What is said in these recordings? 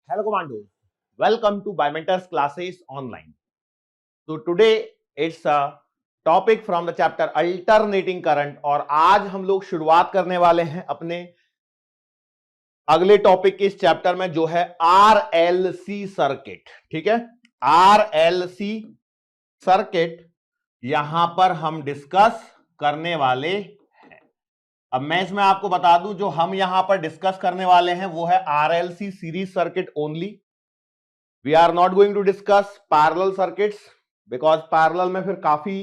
Hello commandos, welcome to Biomentors classes online. So today it's a topic from the chapter alternating current और आज हम लोग शुरुआत करने वाले हैं अपने अगले टॉपिक के इस चैप्टर में जो है आरएलसी सर्किट। ठीक है, आरएलसी सर्किट यहां पर हम डिस्कस करने वाले हैं। अब मैं इसमें आपको बता दूं जो हम यहां पर डिस्कस करने वाले हैं वो है RLC series circuit only. We are not going to discuss parallel circuits because parallel में फिर काफी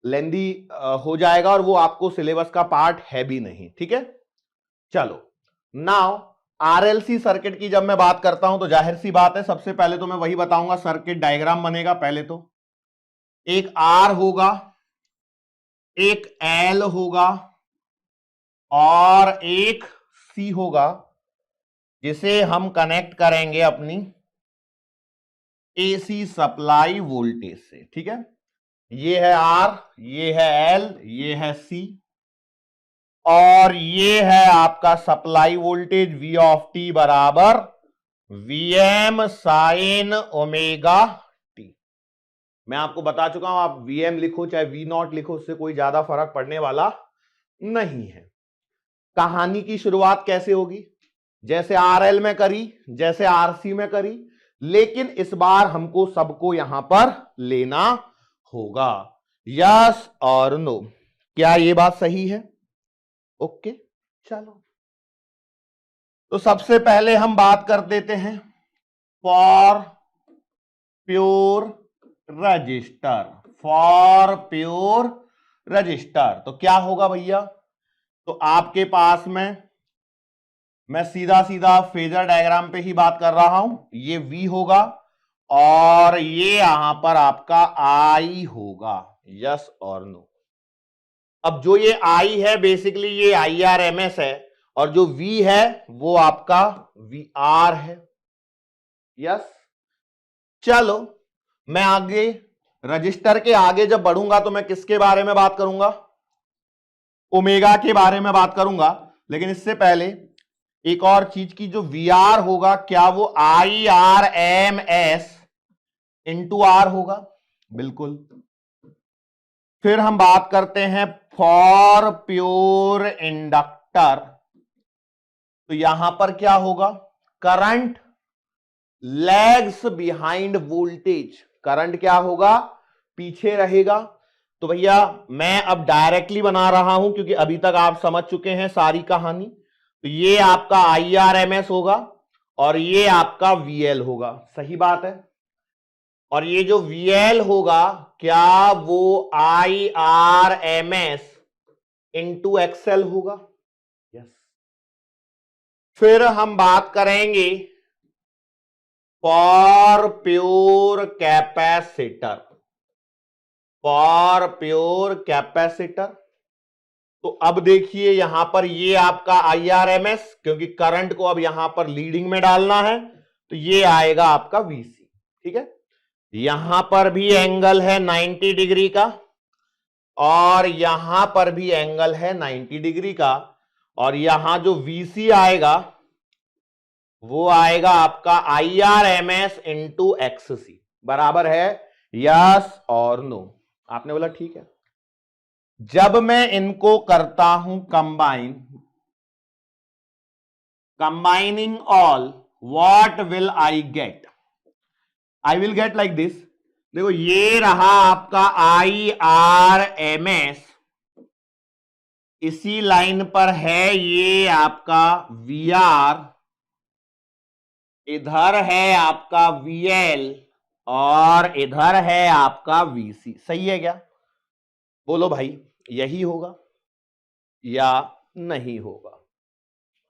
लेंदी हो जाएगा और वो आपको सिलेबस का पार्ट है भी नहीं। ठीक है, चलो नाउ आरएलसी सर्किट की जब मैं बात करता हूं तो जाहिर सी बात है, सबसे पहले तो मैं वही बताऊंगा, सर्किट डायग्राम बनेगा। पहले तो एक आर होगा, एक एल होगा और एक सी होगा जिसे हम कनेक्ट करेंगे अपनी एसी सप्लाई वोल्टेज से। ठीक है, ये है आर, ये है एल, ये है सी और ये है आपका supply voltage V of T बराबर वीएम साइन ओमेगा टी। मैं आपको बता चुका हूं, आप वीएम लिखो चाहे वी नॉट लिखो, उससे कोई ज्यादा फर्क पड़ने वाला नहीं है। कहानी की शुरुआत कैसे होगी? जैसे आरएल में करी, जैसे आरसी में करी, लेकिन इस बार हमको सबको यहां पर लेना होगा। यस और नो, क्या ये बात सही है? ओके, चलो तो सबसे पहले हम बात कर देते हैं for pure resistor. For pure resistor तो क्या होगा भैया? तो आपके पास में मैं सीधा सीधा फेजर डायग्राम पे ही बात कर रहा हूं। ये V होगा और ये यहां पर आपका I होगा। यस और नो? अब जो ये I है बेसिकली ये IRMS है और जो V है वो आपका VR है। यस, चलो मैं आगे रजिस्टर के आगे जब बढ़ूंगा तो मैं किसके बारे में बात करूंगा? ओमेगा के बारे में बात करूंगा। लेकिन इससे पहले एक और चीज की, जो VR होगा क्या वो IRMS इंटू R होगा? बिल्कुल। फिर हम बात करते हैं फॉर प्योर इंडक्टर। तो यहां पर क्या होगा? Current lags behind voltage. Current क्या होगा? पीछे रहेगा। तो भैया मैं अब डायरेक्टली बना रहा हूं क्योंकि अभी तक आप समझ चुके हैं सारी कहानी। तो ये आपका IRMS होगा और ये आपका VL होगा। सही बात है। और ये जो VL होगा क्या वो IRMS इंटू XL होगा? यस। फिर हम बात करेंगे for pure capacitor. For pure capacitor तो अब देखिए यहां पर ये आपका IRMS, क्योंकि करंट को अब यहां पर लीडिंग में डालना है तो ये आएगा आपका VC। ठीक है, यहां पर भी एंगल है 90 डिग्री का और यहां पर भी एंगल है 90 डिग्री का और यहां जो VC आएगा वो आएगा आपका IRMS इंटू XC बराबर है यस और नो? आपने बोला ठीक है। जब मैं इनको करता हूं combining all, what will I get? I will get like this. देखो ये रहा आपका IRMS, इसी लाइन पर है ये आपका VR, इधर है आपका VL और इधर है आपका VC। सही है क्या? बोलो भाई, यही होगा या नहीं होगा?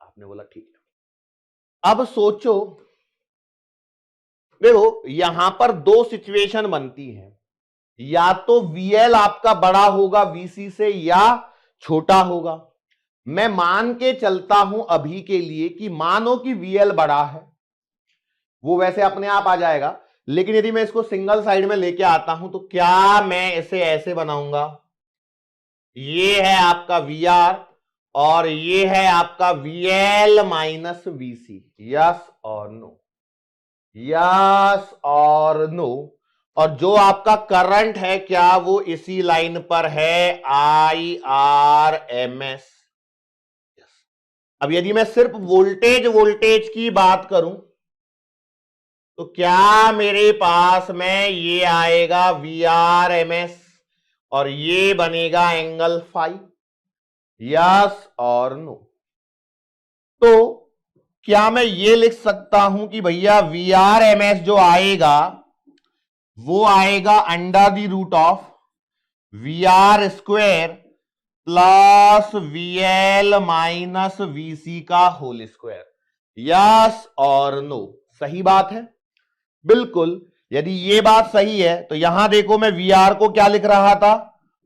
आपने बोला ठीक है। अब सोचो, देखो यहां पर दो सिचुएशन बनती है, या तो VL आपका बड़ा होगा VC से या छोटा होगा। मैं मान के चलता हूं अभी के लिए कि मानो कि VL बड़ा है, वो वैसे अपने आप आ जाएगा, लेकिन यदि मैं इसको सिंगल साइड में लेके आता हूं तो क्या मैं इसे ऐसे बनाऊंगा? ये है आपका VR और ये है आपका VL माइनस VC। यस और नो? यस और नो। और जो आपका करंट है क्या वो इसी लाइन पर है, IRMS। अब यदि मैं सिर्फ वोल्टेज की बात करूं तो क्या मेरे पास में ये आएगा VRMS और ये बनेगा एंगल फाई, यस और नो। तो क्या मैं ये लिख सकता हूं कि भैया VRMS जो आएगा वो आएगा under the root of VR square plus VL minus VC का होल स्क्वायर, यस और नो। सही बात है, बिल्कुल। यदि ये बात सही है तो यहां देखो मैं VR को क्या लिख रहा था,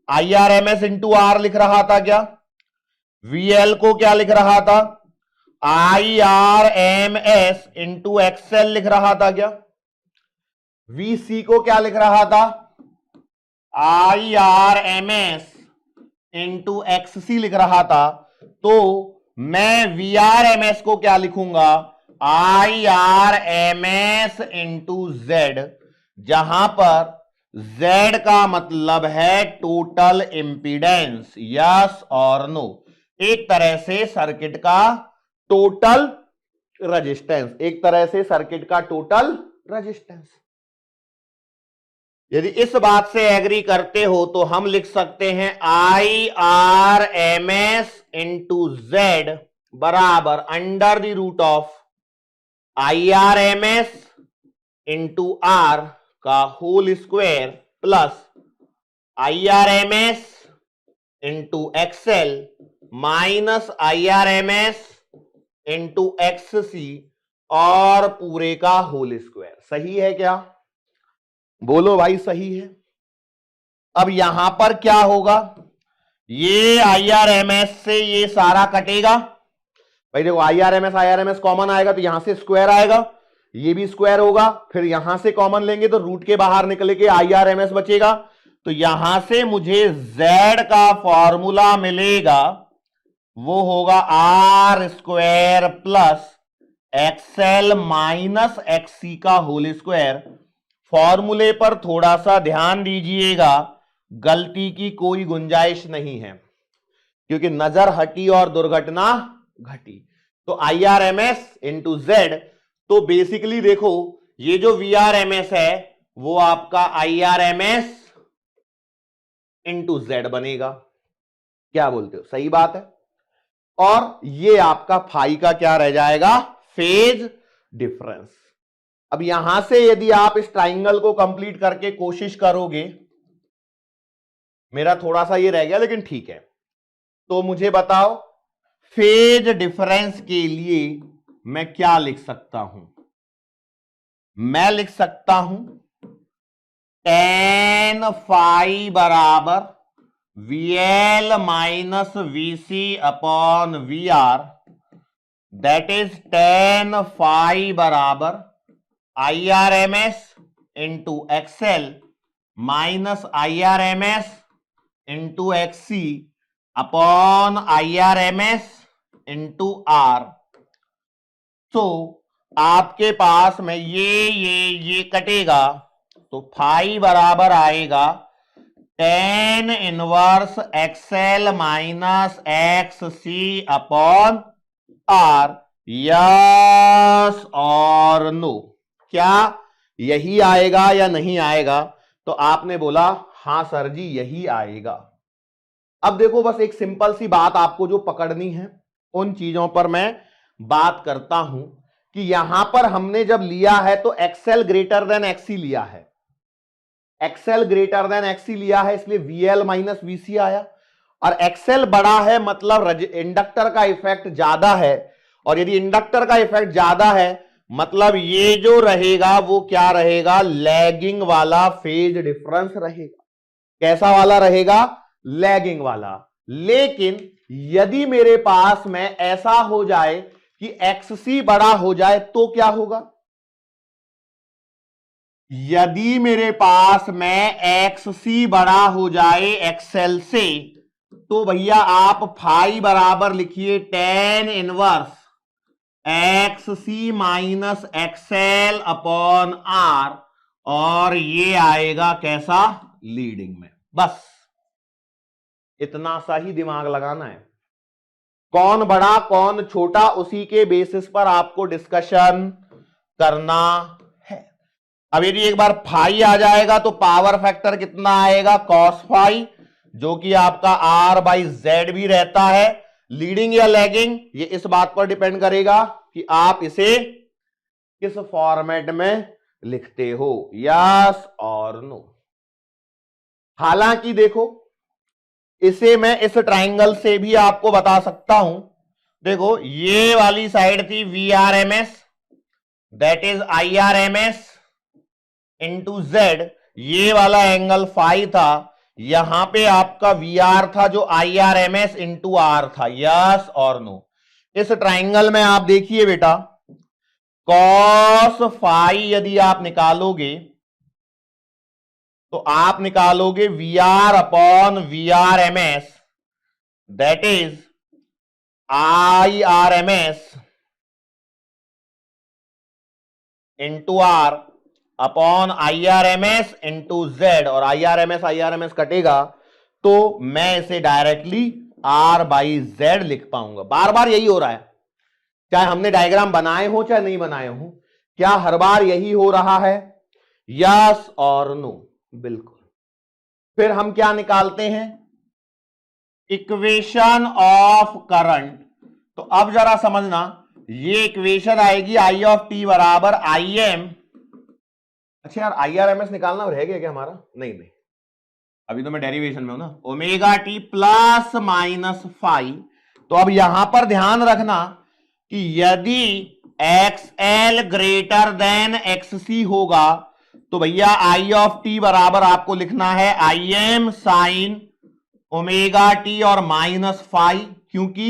IRMS इंटू R लिख रहा था क्या, VL को क्या लिख रहा था, IRMS इंटू XL लिख रहा था क्या, VC को क्या लिख रहा था, IRMS इंटू XC लिख रहा था। तो मैं VRMS को क्या लिखूंगा, IRMS इंटू Z, जहां पर Z का मतलब है टोटल इंपीडेंस, यस और नो। एक तरह से सर्किट का टोटल रेजिस्टेंस, एक तरह से सर्किट का टोटल रेजिस्टेंस। यदि इस बात से एग्री करते हो तो हम लिख सकते हैं IRMS इंटू Z बराबर under the root of IRMS into R का whole square plus IRMS into XL minus IRMS into XC और पूरे का होल स्क्वायर। सही है क्या, बोलो भाई सही है। अब यहां पर क्या होगा, ये IRMS से ये सारा कटेगा भाई, देखो IRMS कॉमन आएगा तो यहां से स्क्वायर आएगा, ये भी स्क्वायर होगा, फिर यहां से कॉमन लेंगे तो रूट के बाहर निकले के IRMS बचेगा। तो यहां से मुझे Z का फॉर्मूला मिलेगा, वो होगा R square plus XL minus XC का होल स्क्वायर। फॉर्मूले पर थोड़ा सा ध्यान दीजिएगा, गलती की कोई गुंजाइश नहीं है, क्योंकि नजर हटी और दुर्घटना घटी। तो IRMS इंटू Z, तो बेसिकली देखो ये जो VRMS है वो आपका IRMS इंटू Z बनेगा। क्या बोलते हो, सही बात है। और ये आपका फाई का क्या रह जाएगा, फेज डिफरेंस। अब यहां से यदि आप इस ट्राइंगल को कंप्लीट करके कोशिश करोगे, मेरा थोड़ा सा ये रह गया लेकिन ठीक है, तो मुझे बताओ फेज डिफरेंस के लिए मैं क्या लिख सकता हूं। मैं लिख सकता हूं tan फाई बराबर VL minus VC upon VR, that is tan phi बराबर IRMS into XL minus IRMS into XC upon IRMS into R। तो आपके पास में ये कटेगा, तो फाई बराबर आएगा tan inverse XL minus XC upon R, yes और नो। क्या यही आएगा या नहीं आएगा, तो आपने बोला हां सर जी यही आएगा। अब देखो बस एक सिंपल सी बात आपको जो पकड़नी है, उन चीजों पर मैं बात करता हूं कि यहां पर हमने जब लिया है तो XL ग्रेटर देन XC लिया है, XL ग्रेटर देन XC लिया है, इसलिए VL माइनस VC आया। और XL बड़ा है मतलब इंडक्टर का इफेक्ट ज्यादा है, और यदि इंडक्टर का इफेक्ट ज्यादा है मतलब ये जो रहेगा वो क्या रहेगा, लैगिंग वाला फेज डिफरेंस रहेगा। कैसा वाला रहेगा, लैगिंग वाला। लेकिन यदि मेरे पास में ऐसा हो जाए कि XC बड़ा हो जाए तो क्या होगा, यदि मेरे पास में XC बड़ा हो जाए XL से, तो भैया आप फाई बराबर लिखिए tan inverse XC minus XL upon R, और ये आएगा कैसा, लीडिंग में। बस इतना सा ही दिमाग लगाना है। कौन बड़ा कौन छोटा उसी के बेसिस पर आपको डिस्कशन करना है। अब यदि एक बार फाई आ जाएगा तो पावर फैक्टर कितना आएगा, कॉस फाई, जो कि आपका R/Z भी रहता है। लीडिंग या लैगिंग ये इस बात पर डिपेंड करेगा कि आप इसे किस फॉर्मेट में लिखते हो, यस और नो। हालांकि देखो इसे मैं इस ट्राइंगल से भी आपको बता सकता हूं। देखो ये वाली साइड थी VRMS, that is IRMS into Z, ये वाला एंगल फाई था, यहां पे आपका VR था जो IRMS इंटू R था, यस और नो। इस ट्राइंगल में आप देखिए बेटा, कॉस फाई यदि आप निकालोगे तो आप निकालोगे VR upon VRMS, that is IRMS into R upon IRMS into Z, और IRMS कटेगा तो मैं इसे डायरेक्टली R/Z लिख पाऊंगा। बार बार यही हो रहा है, चाहे हमने डायग्राम बनाए हो चाहे नहीं बनाए हो, क्या हर बार यही हो रहा है, यस और नो, बिल्कुल। फिर हम क्या निकालते हैं, इक्वेशन ऑफ करंट। तो अब जरा समझना, ये इक्वेशन आएगी I ऑफ टी बराबर IM। अच्छा यार IRMS निकालना रह गया क्या हमारा, नहीं नहीं, अभी तो मैं डेरिवेशन में हूं ना, omega T plus minus phi. तो अब यहां पर ध्यान रखना कि यदि XL ग्रेटर देन XC होगा तो भैया I ऑफ टी बराबर आपको लिखना है IM साइन ओमेगा टी और माइनस फाई, क्योंकि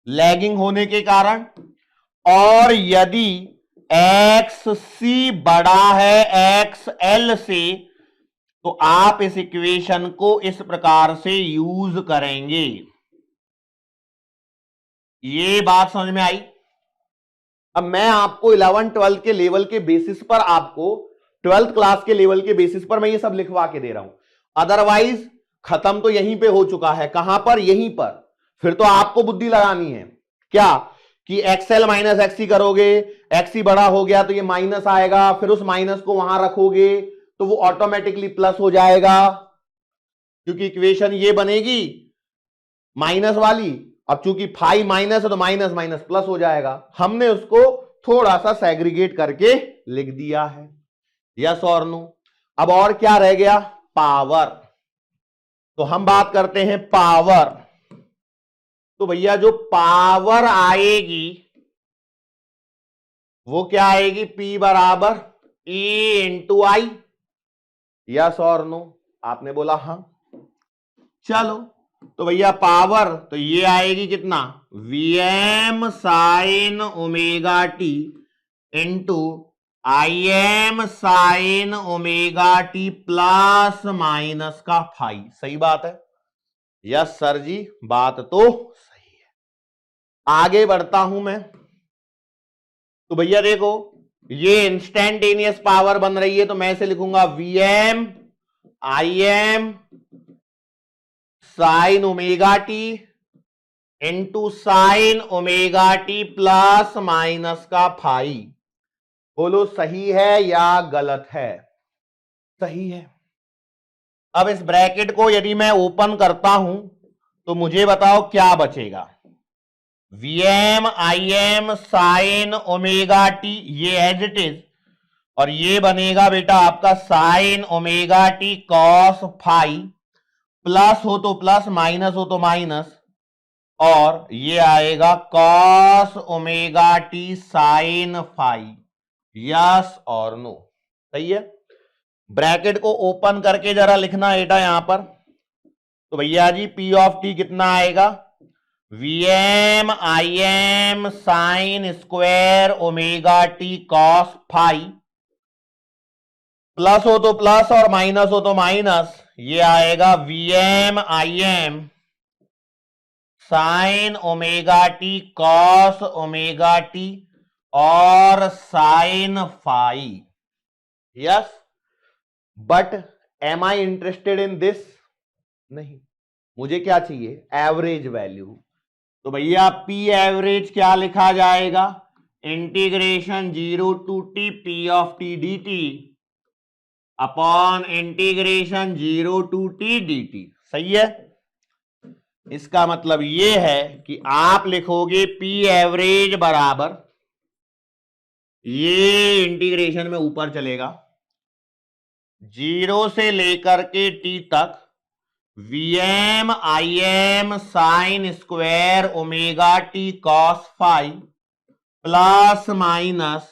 लैगिंग होने के कारण। और यदि XC बड़ा है XL से तो आप इस इक्वेशन को इस प्रकार से यूज करेंगे। ये बात समझ में आई। अब मैं आपको 11 12 के लेवल के बेसिस पर, आपको 12th क्लास के लेवल के बेसिस पर मैं ये सब लिखवा के दे रहा हूं, अदरवाइज खत्म तो यहीं पे हो चुका है। कहां पर, यहीं पर। फिर तो आपको बुद्धि लगानी है क्या, कि XL माइनस XC करोगे, XC बड़ा हो गया तो ये माइनस आएगा, फिर उस माइनस को वहां रखोगे तो वो ऑटोमेटिकली प्लस हो जाएगा, क्योंकि इक्वेशन ये बनेगी माइनस वाली। अब चूंकि फाई माइनस है तो माइनस माइनस प्लस हो जाएगा। हमने उसको थोड़ा सा सेग्रीगेट करके लिख दिया है, यस और नो। अब और क्या रह गया, पावर। तो हम बात करते हैं पावर। तो भैया जो पावर आएगी वो क्या आएगी, P बराबर E इंटू आई, यस और नो। आपने बोला हां, चलो। तो भैया पावर तो ये आएगी कितना, Vm sign omega T into IM sine omega T plus minus का फाई। सही बात है, यस सर जी, बात तो सही है। आगे बढ़ता हूं मैं। तो भैया देखो ये इंस्टेंटेनियस पावर बन रही है, तो मैं इसे लिखूंगा Vm IM sine omega T into sine omega T plus minus का फाई। बोलो सही है या गलत है, सही है। अब इस ब्रैकेट को यदि मैं ओपन करता हूं तो मुझे बताओ क्या बचेगा, Vm IM sine omega t, ये एज इट इज, और ये बनेगा बेटा आपका sine omega T cos phi, plus हो तो प्लस, माइनस हो तो माइनस, और ये आएगा cos omega t sine phi, yes और नो। सही है। ब्रैकेट को ओपन करके जरा लिखना बेटा यहां पर। तो भैया जी P ऑफ टी कितना आएगा, Vm IM sine square omega T cos phi, plus हो तो प्लस और माइनस हो तो माइनस, ये आएगा Vm IM sine omega T cos omega T और sine phi. Yes, but am I interested in this? नहीं, मुझे क्या चाहिए? Average value. तो भैया पी एवरेज क्या लिखा जाएगा? Integration 0 to T P of T d T upon integration 0 to T d T. सही है? इसका मतलब यह है कि आप लिखोगे पी एवरेज बराबर, ये इंटीग्रेशन में ऊपर चलेगा, 0 से लेकर के टी तक Vm Im sine square omega T cos phi plus minus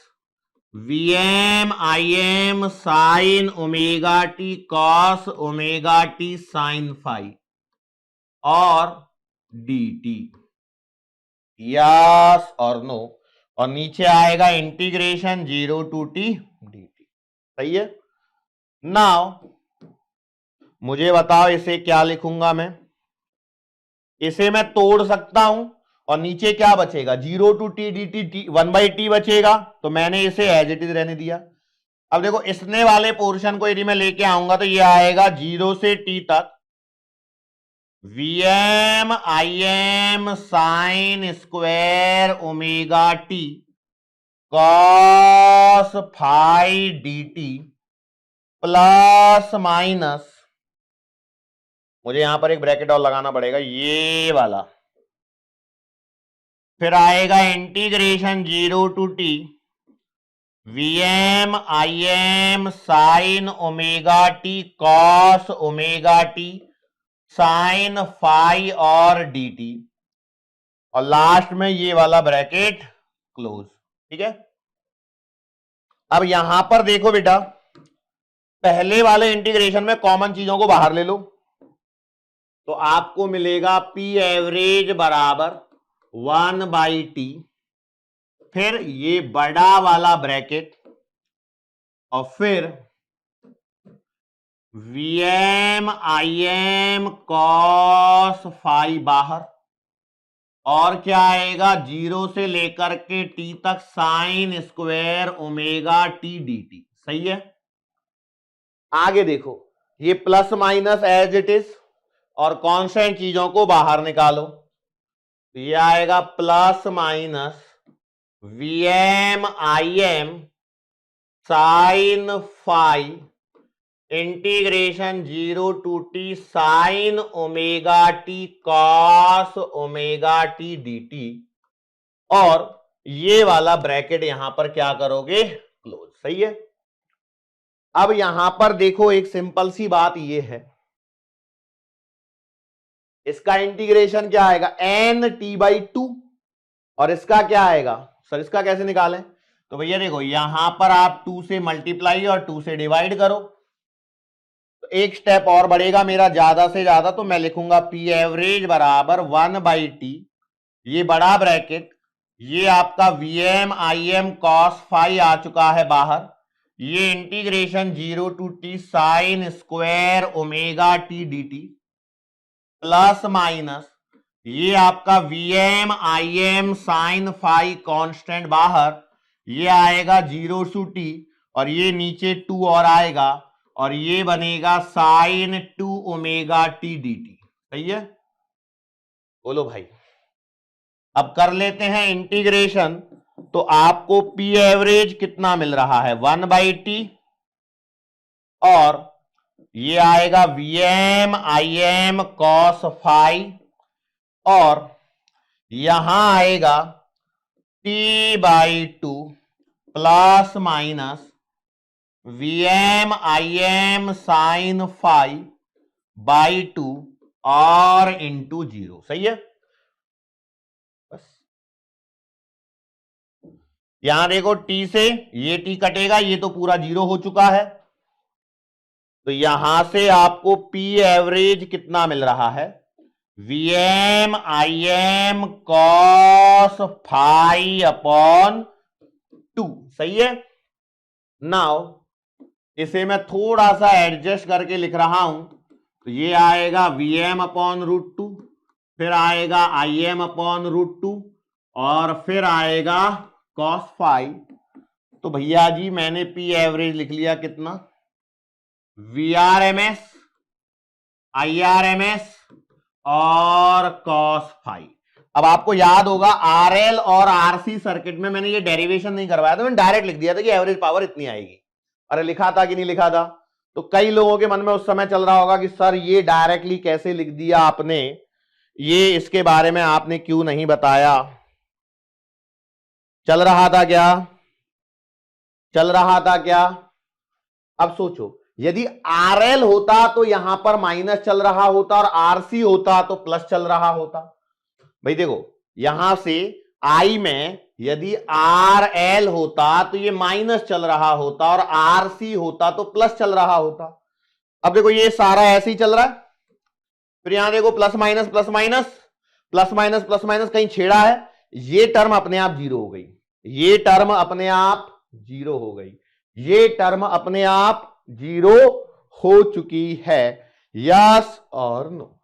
Vm Im sine omega T cos omega t sine phi और dt। यस और नो? और नीचे आएगा इंटीग्रेशन 0 टू टी dt। सही है? नाउ मुझे बताओ इसे क्या लिखूंगा मैं? इसे मैं तोड़ सकता हूं और नीचे क्या बचेगा? 0 to T d T 1/t बचेगा, तो मैंने इसे एज इट इज रहने दिया। अब देखो इसने वाले पोर्शन को यदि मैं लेके आऊंगा तो ये आएगा 0 से t तक Vm Im sine square omega T cos phi dt plus minus, मुझे यहां पर एक ब्रैकेट और लगाना पड़ेगा, ये वाला, फिर आएगा integration 0 to t Vm Im sine omega T cos omega t sine phi और dt और लास्ट में ये वाला ब्रैकेट क्लोज। ठीक है? अब यहां पर देखो बेटा, पहले वाले इंटीग्रेशन में कॉमन चीजों को बाहर ले लो तो आपको मिलेगा पी एवरेज बराबर 1/t, फिर ये बड़ा वाला ब्रैकेट और फिर Vm Im cos फाई बाहर, और क्या आएगा? 0 से लेकर के t तक sine square omega t dt। सही है? आगे देखो, ये plus minus as it is और कांस्टेंट चीजों को बाहर निकालो तो ये आएगा plus minus Vm Im sine phi integration 0 to t sine omega T cos omega t dt और ये वाला ब्रैकेट यहां पर क्या करोगे? क्लोज। सही है? अब यहां पर देखो एक सिंपल सी बात ये है, इसका इंटीग्रेशन क्या आएगा? nt/2 और इसका क्या आएगा? सर इसका कैसे निकालें? तो भैया देखो यहां पर आप 2 से मल्टीप्लाई और 2 से डिवाइड करो तो एक स्टेप और बढ़ेगा मेरा ज्यादा से ज्यादा, तो मैं लिखूंगा पी एवरेज बराबर 1/t, ये बड़ा ब्रैकेट, ये आपका Vm Im cos फाई आ चुका है बाहर, ये integration 0 to t sine square omega t dt plus minus ये आपका Vm Im sine phi constant बाहर, ये आएगा 0 टू टी और ये नीचे 2 और आएगा और ये बनेगा साइन 2 ओमेगा टी dt। सही है? बोलो भाई। अब कर लेते हैं इंटीग्रेशन, तो आपको पी एवरेज कितना मिल रहा है? 1/t और ये आएगा Vm Im cos फाई और यहां आएगा t/2 plus minus Vm Im sine phi by 2 और इंटू 0। सही है? बस यहां देखो t से ये t कटेगा, ये तो पूरा 0 हो चुका है, तो यहां से आपको पी एवरेज कितना मिल रहा है? Vm Im cos phi upon 2। सही है? नाउ इसे मैं थोड़ा सा एडजस्ट करके लिख रहा हूं तो ये आएगा Vm/√2, फिर आएगा Im/√2 और फिर आएगा cos फाई। तो भैया जी मैंने पी एवरेज लिख लिया कितना, VRMS, IRMS और cos फाई। अब आपको याद होगा RL और RC सर्किट में मैंने ये डेरिवेशन नहीं करवाया था, मैंने डायरेक्ट लिख दिया था कि एवरेज पावर इतनी आएगी। अरे लिखा था कि नहीं लिखा था? तो कई लोगों के मन में उस समय चल रहा होगा कि सर ये डायरेक्टली कैसे लिख दिया आपने, ये इसके बारे में आपने क्यों नहीं बताया? चल रहा था क्या? चल रहा था क्या? अब सोचो, यदि RL होता तो यहां पर माइनस चल रहा होता और RC होता तो प्लस चल रहा होता। भाई देखो, यहां से I में यदि RL होता तो ये माइनस चल रहा होता और RC होता तो प्लस चल रहा होता। अब देखो ये सारा ऐसे ही चल रहा है, फिर यहां देखो plus minus plus minus plus minus plus minus, कहीं छेड़ा है, ये टर्म अपने आप जीरो हो गई, ये टर्म अपने आप जीरो हो गई, ये टर्म अपने आप जीरो हो चुकी है। यस और नो?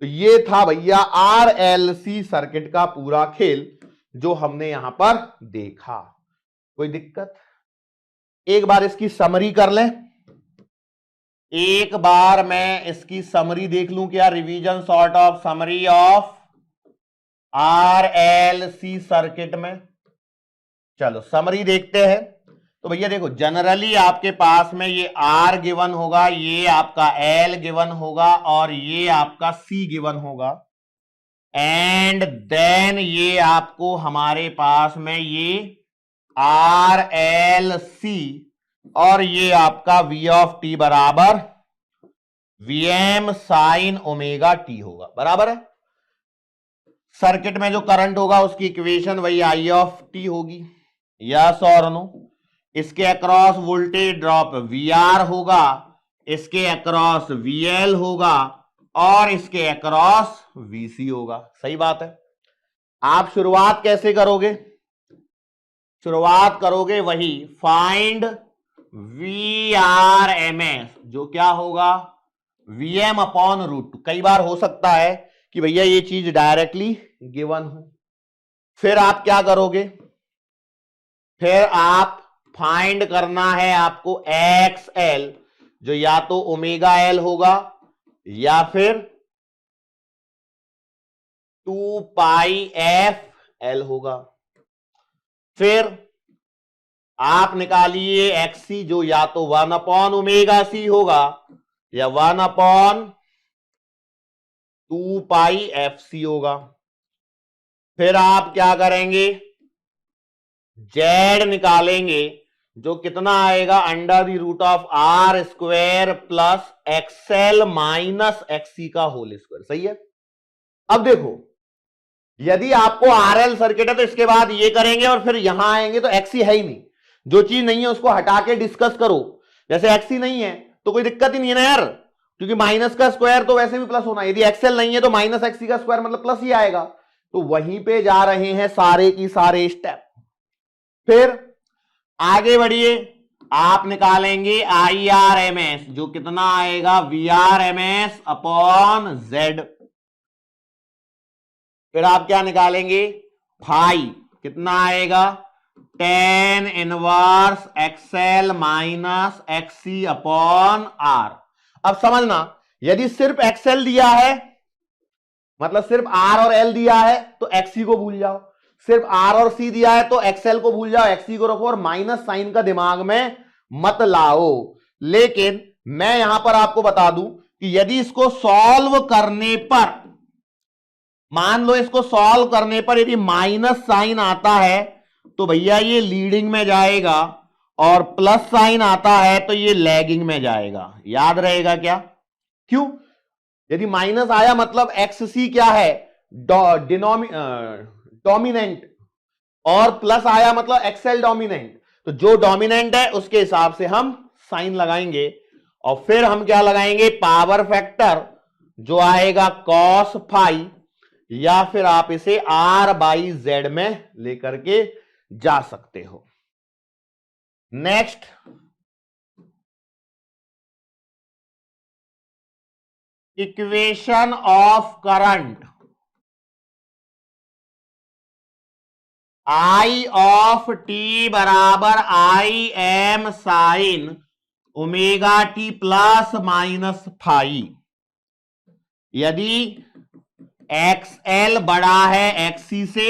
तो ये था भैया RLC सर्किट का पूरा खेल जो हमने यहां पर देखा। कोई दिक्कत? एक बार इसकी समरी कर लें, एक बार मैं इसकी समरी देख लूं क्या, revision sort of summary of RLC circuit में। चलो समरी देखते हैं। तो भैया देखो, जनरली आपके पास में ये R गिवन होगा, ये आपका L गिवन होगा और ये आपका C गिवन होगा, एंड देन ये आपको हमारे पास में ये RLC और ये आपका V ऑफ टी बराबर Vm साइन ओमेगा टी होगा, बराबर है। सर्किट में जो करंट होगा उसकी इक्वेशन वही I ऑफ टी होगी। यस और नो? इसके अक्रॉस वोल्टेज ड्रॉप VR होगा, इसके अक्रॉस VL होगा और इसके अक्रॉस VC होगा। सही बात है। आप शुरुआत कैसे करोगे? शुरुआत करोगे वही फाइंड VRMS, जो क्या होगा Vm/√2। कई बार हो सकता है कि भैया ये चीज डायरेक्टली गिवन हो, फिर आप क्या करोगे? फिर आप फाइंड करना है आपको XL, जो या तो ओमेगा L होगा या फिर 2πfL होगा। फिर आप निकालिए XC, जो या तो 1/ωc होगा या 1/2πfC होगा। फिर आप क्या करेंगे? Z निकालेंगे, जो कितना आएगा, √R² plus XL minus XC का होल स्क्वायर। सही है। अब देखो, यदि आपको RL सर्किट है तो इसके बाद ये करेंगे और फिर यहां आएंगे तो XC है ही नहीं, जो चीज नहीं है उसको हटा के डिस्कस करो। जैसे XC नहीं है तो कोई दिक्कत ही नहीं है ना यार, क्योंकि माइनस का स्क्वायर तो वैसे भी प्लस होना, यदि XL नहीं है तो माइनस XC का स्क्वायर मतलब प्लस ही आएगा। तो वहीं पे जा रहे हैं सारे की सारे स्टेप। फिर आगे बढ़िए, आप निकालेंगे IRMS, जो कितना आएगा VRMS/Z। फिर आप क्या निकालेंगे? फाई, कितना आएगा? tan inverse XL minus XC/R। अब समझना, यदि सिर्फ XL दिया है, मतलब सिर्फ R और L दिया है तो XC को भूल जाओ, सिर्फ R और C दिया है तो XL को भूल जाओ, XC को रखो और माइनस साइन का दिमाग में मत लाओ। लेकिन मैं यहां पर आपको बता दूं कि यदि इसको सॉल्व करने पर, मान लो इसको सॉल्व करने पर यदि माइनस साइन आता है तो भैया ये लीडिंग में जाएगा और प्लस साइन आता है तो ये लैगिंग में जाएगा। याद रहेगा क्या? क्यों? यदि माइनस आया मतलब XC क्या है, डोमिनेंट, और प्लस आया मतलब XL डोमिनेंट। तो जो डोमिनेंट है उसके हिसाब से हम साइन लगाएंगे और फिर हम क्या लगाएंगे? पावर फैक्टर, जो आएगा cos फाई, या फिर आप इसे R/Z में लेकर के जा सकते हो। Next, equation of current I of T बराबर I M sine omega T plus minus five. यदि एक्स एल बड़ा है एक्सी से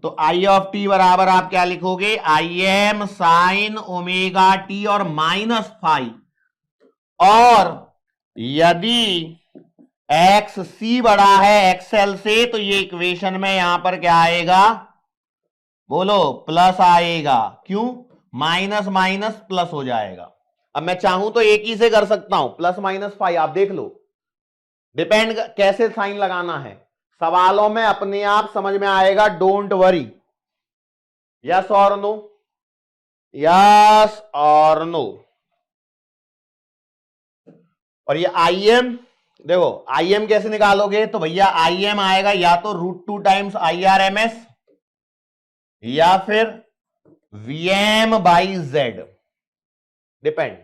तो आई ऑफ टी बराबर आप क्या लिखोगे, आई एम साइन ओमेगा टी और माइनस फाइव। और यदि एक्स सी बड़ा है एक्सएल से तो ये इक्वेशन में यहां पर क्या आएगा, बोलो प्लस आएगा। क्यों, माइनस माइनस प्लस हो जाएगा। अब मैं चाहूं तो एक ही से कर सकता हूं, प्लस माइनस फाइव, आप देख लो, डिपेंड कैसे साइन लगाना है सवालों में अपने आप समझ में आएगा, डोंट वरी। यस और नो, यस और नो। और ये आई एम, देखो आई एम कैसे निकालोगे, तो भैया आई एम आएगा या तो √2 times I R M S या फिर VM by Z, depend.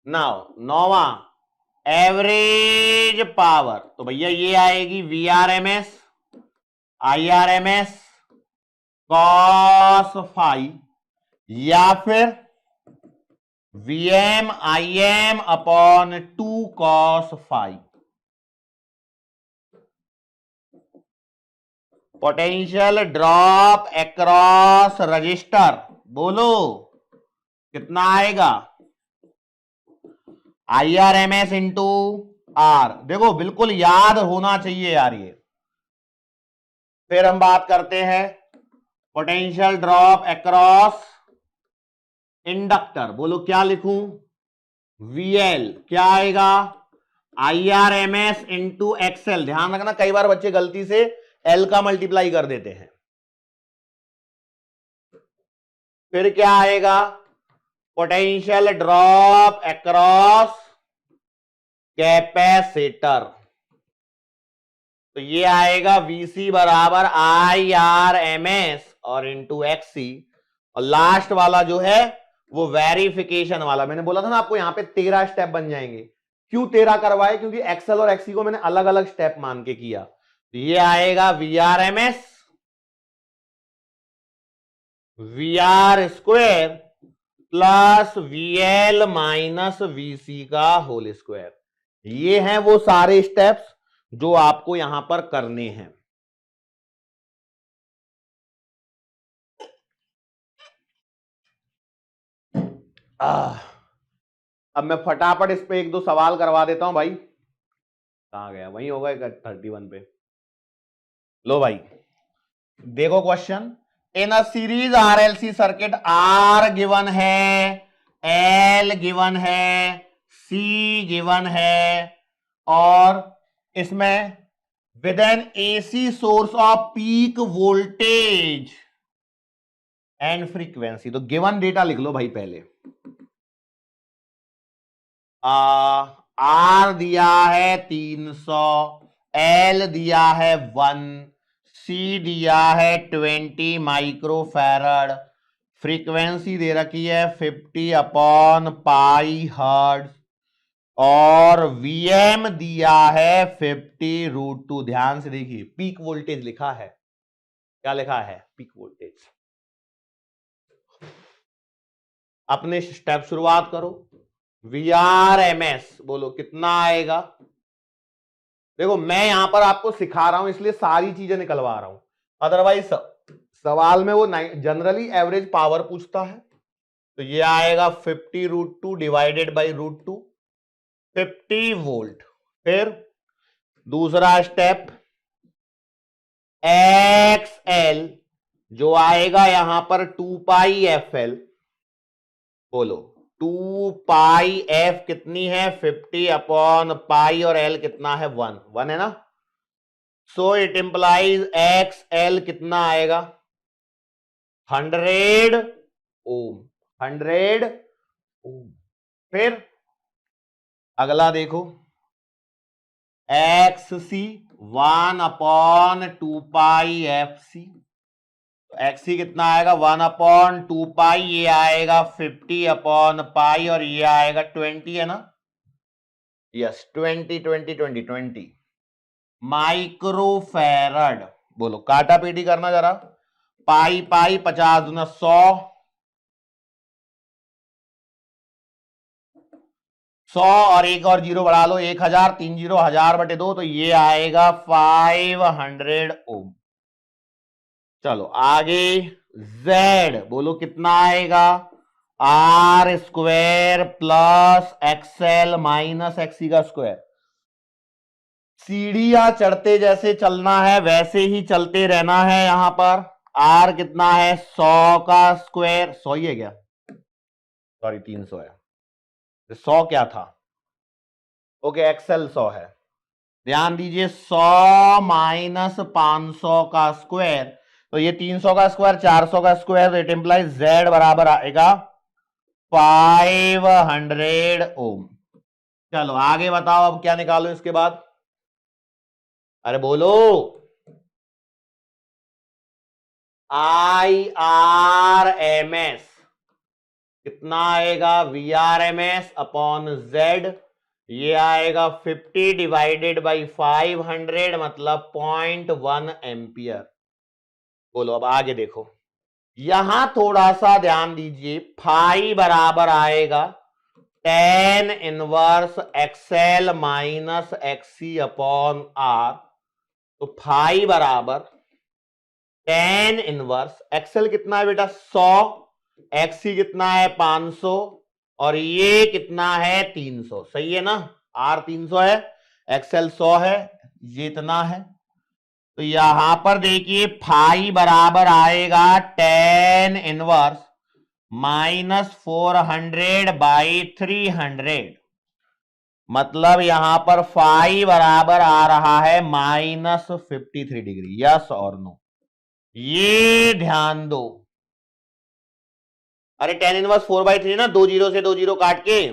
Now नौवा एवरेज पावर, तो भैया ये आएगी V R M S I R M S cos phi या फिर VM I M upon 2 cos phi. Potential drop across resistor, बोलो कितना आएगा, I R M S into R. देखो बिल्कुल याद होना चाहिए यार ये। फिर हम बात करते हैं पोटेंशियल ड्रॉप अक्रॉस इंडक्टर, बोलो क्या लिखूं, वीएल क्या आएगा, I R M S into XL. ध्यान रखना कई बार बच्चे गलती से एल का मल्टीप्लाई कर देते हैं। फिर क्या आएगा, पोटेंशियल ड्रॉप अक्रॉस कैपेसिटर, तो ये आएगा वीसी बराबर आई आर एम एस और इंटू एक्सी। और लास्ट वाला जो है वो वेरिफिकेशन वाला, मैंने बोला था ना आपको यहां पे 13 स्टेप बन जाएंगे। क्यों 13 करवाए, क्योंकि एक्सएल और एक्सी को मैंने अलग अलग स्टेप मान के किया। तो ये आएगा V R M S V R square plus VL minus VC का होल स्क्वायर। ये हैं वो सारे स्टेप्स जो आपको यहां पर करने हैं। अब मैं फटाफट इस पे एक दो सवाल करवा देता हूं भाई। कहां गया, वहीं होगा 31 पे। लो भाई देखो question, in a series RLC circuit R given है, एल गिवन है, सी गिवन है, और इसमें with an AC source of peak voltage and frequency. तो गिवन डेटा लिख लो भाई पहले। आर दिया है 300, एल दिया है 1, सी दिया है 20 माइक्रोफैरड, फ्रीक्वेंसी दे रखी है 50 अपॉन पाई हर्ट्ज, और वीएम दिया है 50√2। ध्यान से देखिए पीक वोल्टेज लिखा है, क्या लिखा है, पीक वोल्टेज। अपने स्टेप शुरुआत करो, वी आर एम एस बोलो कितना आएगा। देखो मैं यहां पर आपको सिखा रहा हूं इसलिए सारी चीजें निकलवा रहा हूं, अदरवाइज सवाल में वो जनरली एवरेज पावर पूछता है। तो ये आएगा 50√2 डिवाइडेड बाई √2, 50 वोल्ट। फिर दूसरा स्टेप एक्स एल जो आएगा यहां पर 2 पाई एफ एल, बोलो 2 पाई एफ कितनी है 50 अपॉन पाई, और एल कितना है 1 है ना। So it implies x L कितना आएगा 100 ओम, 100 ओम। फिर अगला देखो एक्स सी 1 अपॉन 2 पाई एफ सी, एक्स सी कितना आएगा 1 अपॉन 2 पाई, ये आएगा 50 अपॉन पाई, और ये आएगा 20 है ना, यस 20 माइक्रोफैरड। बोलो काटा पीटी करना जरा, पाई पाई 50 दूना 100, 100 और एक और जीरो बढ़ा लो 1000, 3 जीरो 1000/2, तो ये आएगा 500 ओम। चलो आगे Z बोलो कितना आएगा, R square plus XL minus XC का स्क्वायर। सीढ़ियां चढ़ते जैसे चलना है वैसे ही चलते रहना है। यहां पर आर कितना है 100 का स्क्वायर, 100 ही है क्या, सॉरी 300 है, 100 क्या था, ओके एक्सएल 100 है। ध्यान दीजिए 100 माइनस 500 का स्क्वायर, तो ये 300 का स्क्वायर 400 का स्क्वायर, तो इट इंप्लाइज Z बराबर आएगा 500 ओम। चलो आगे बताओ अब क्या निकालो इसके बाद, अरे बोलो। IRMS कितना आएगा, VRMS अपॉन Z, ये आएगा 50 डिवाइडेड बाई 500 मतलब 0.1 एम्पियर। बोलो अब आगे देखो, यहां थोड़ा सा ध्यान दीजिए, फाई बराबर आएगा tan inverse XL minus XC upon R, तो फाई बराबर tan इनवर्स एक्सएल कितना है बेटा 100, एक्सी कितना है 500 और ये कितना है 300, सही है ना, आर 300 है एक्सएल 100 है, ये इतना है। तो यहां पर देखिए फाई बराबर आएगा tan इनवर्स -400/300, मतलब यहां पर फाई बराबर आ रहा है -53 डिग्री, यस और नो, ये ध्यान दो। अरे tan इनवर्स 4/3 ना, 2 जीरो से 2 जीरो काट के,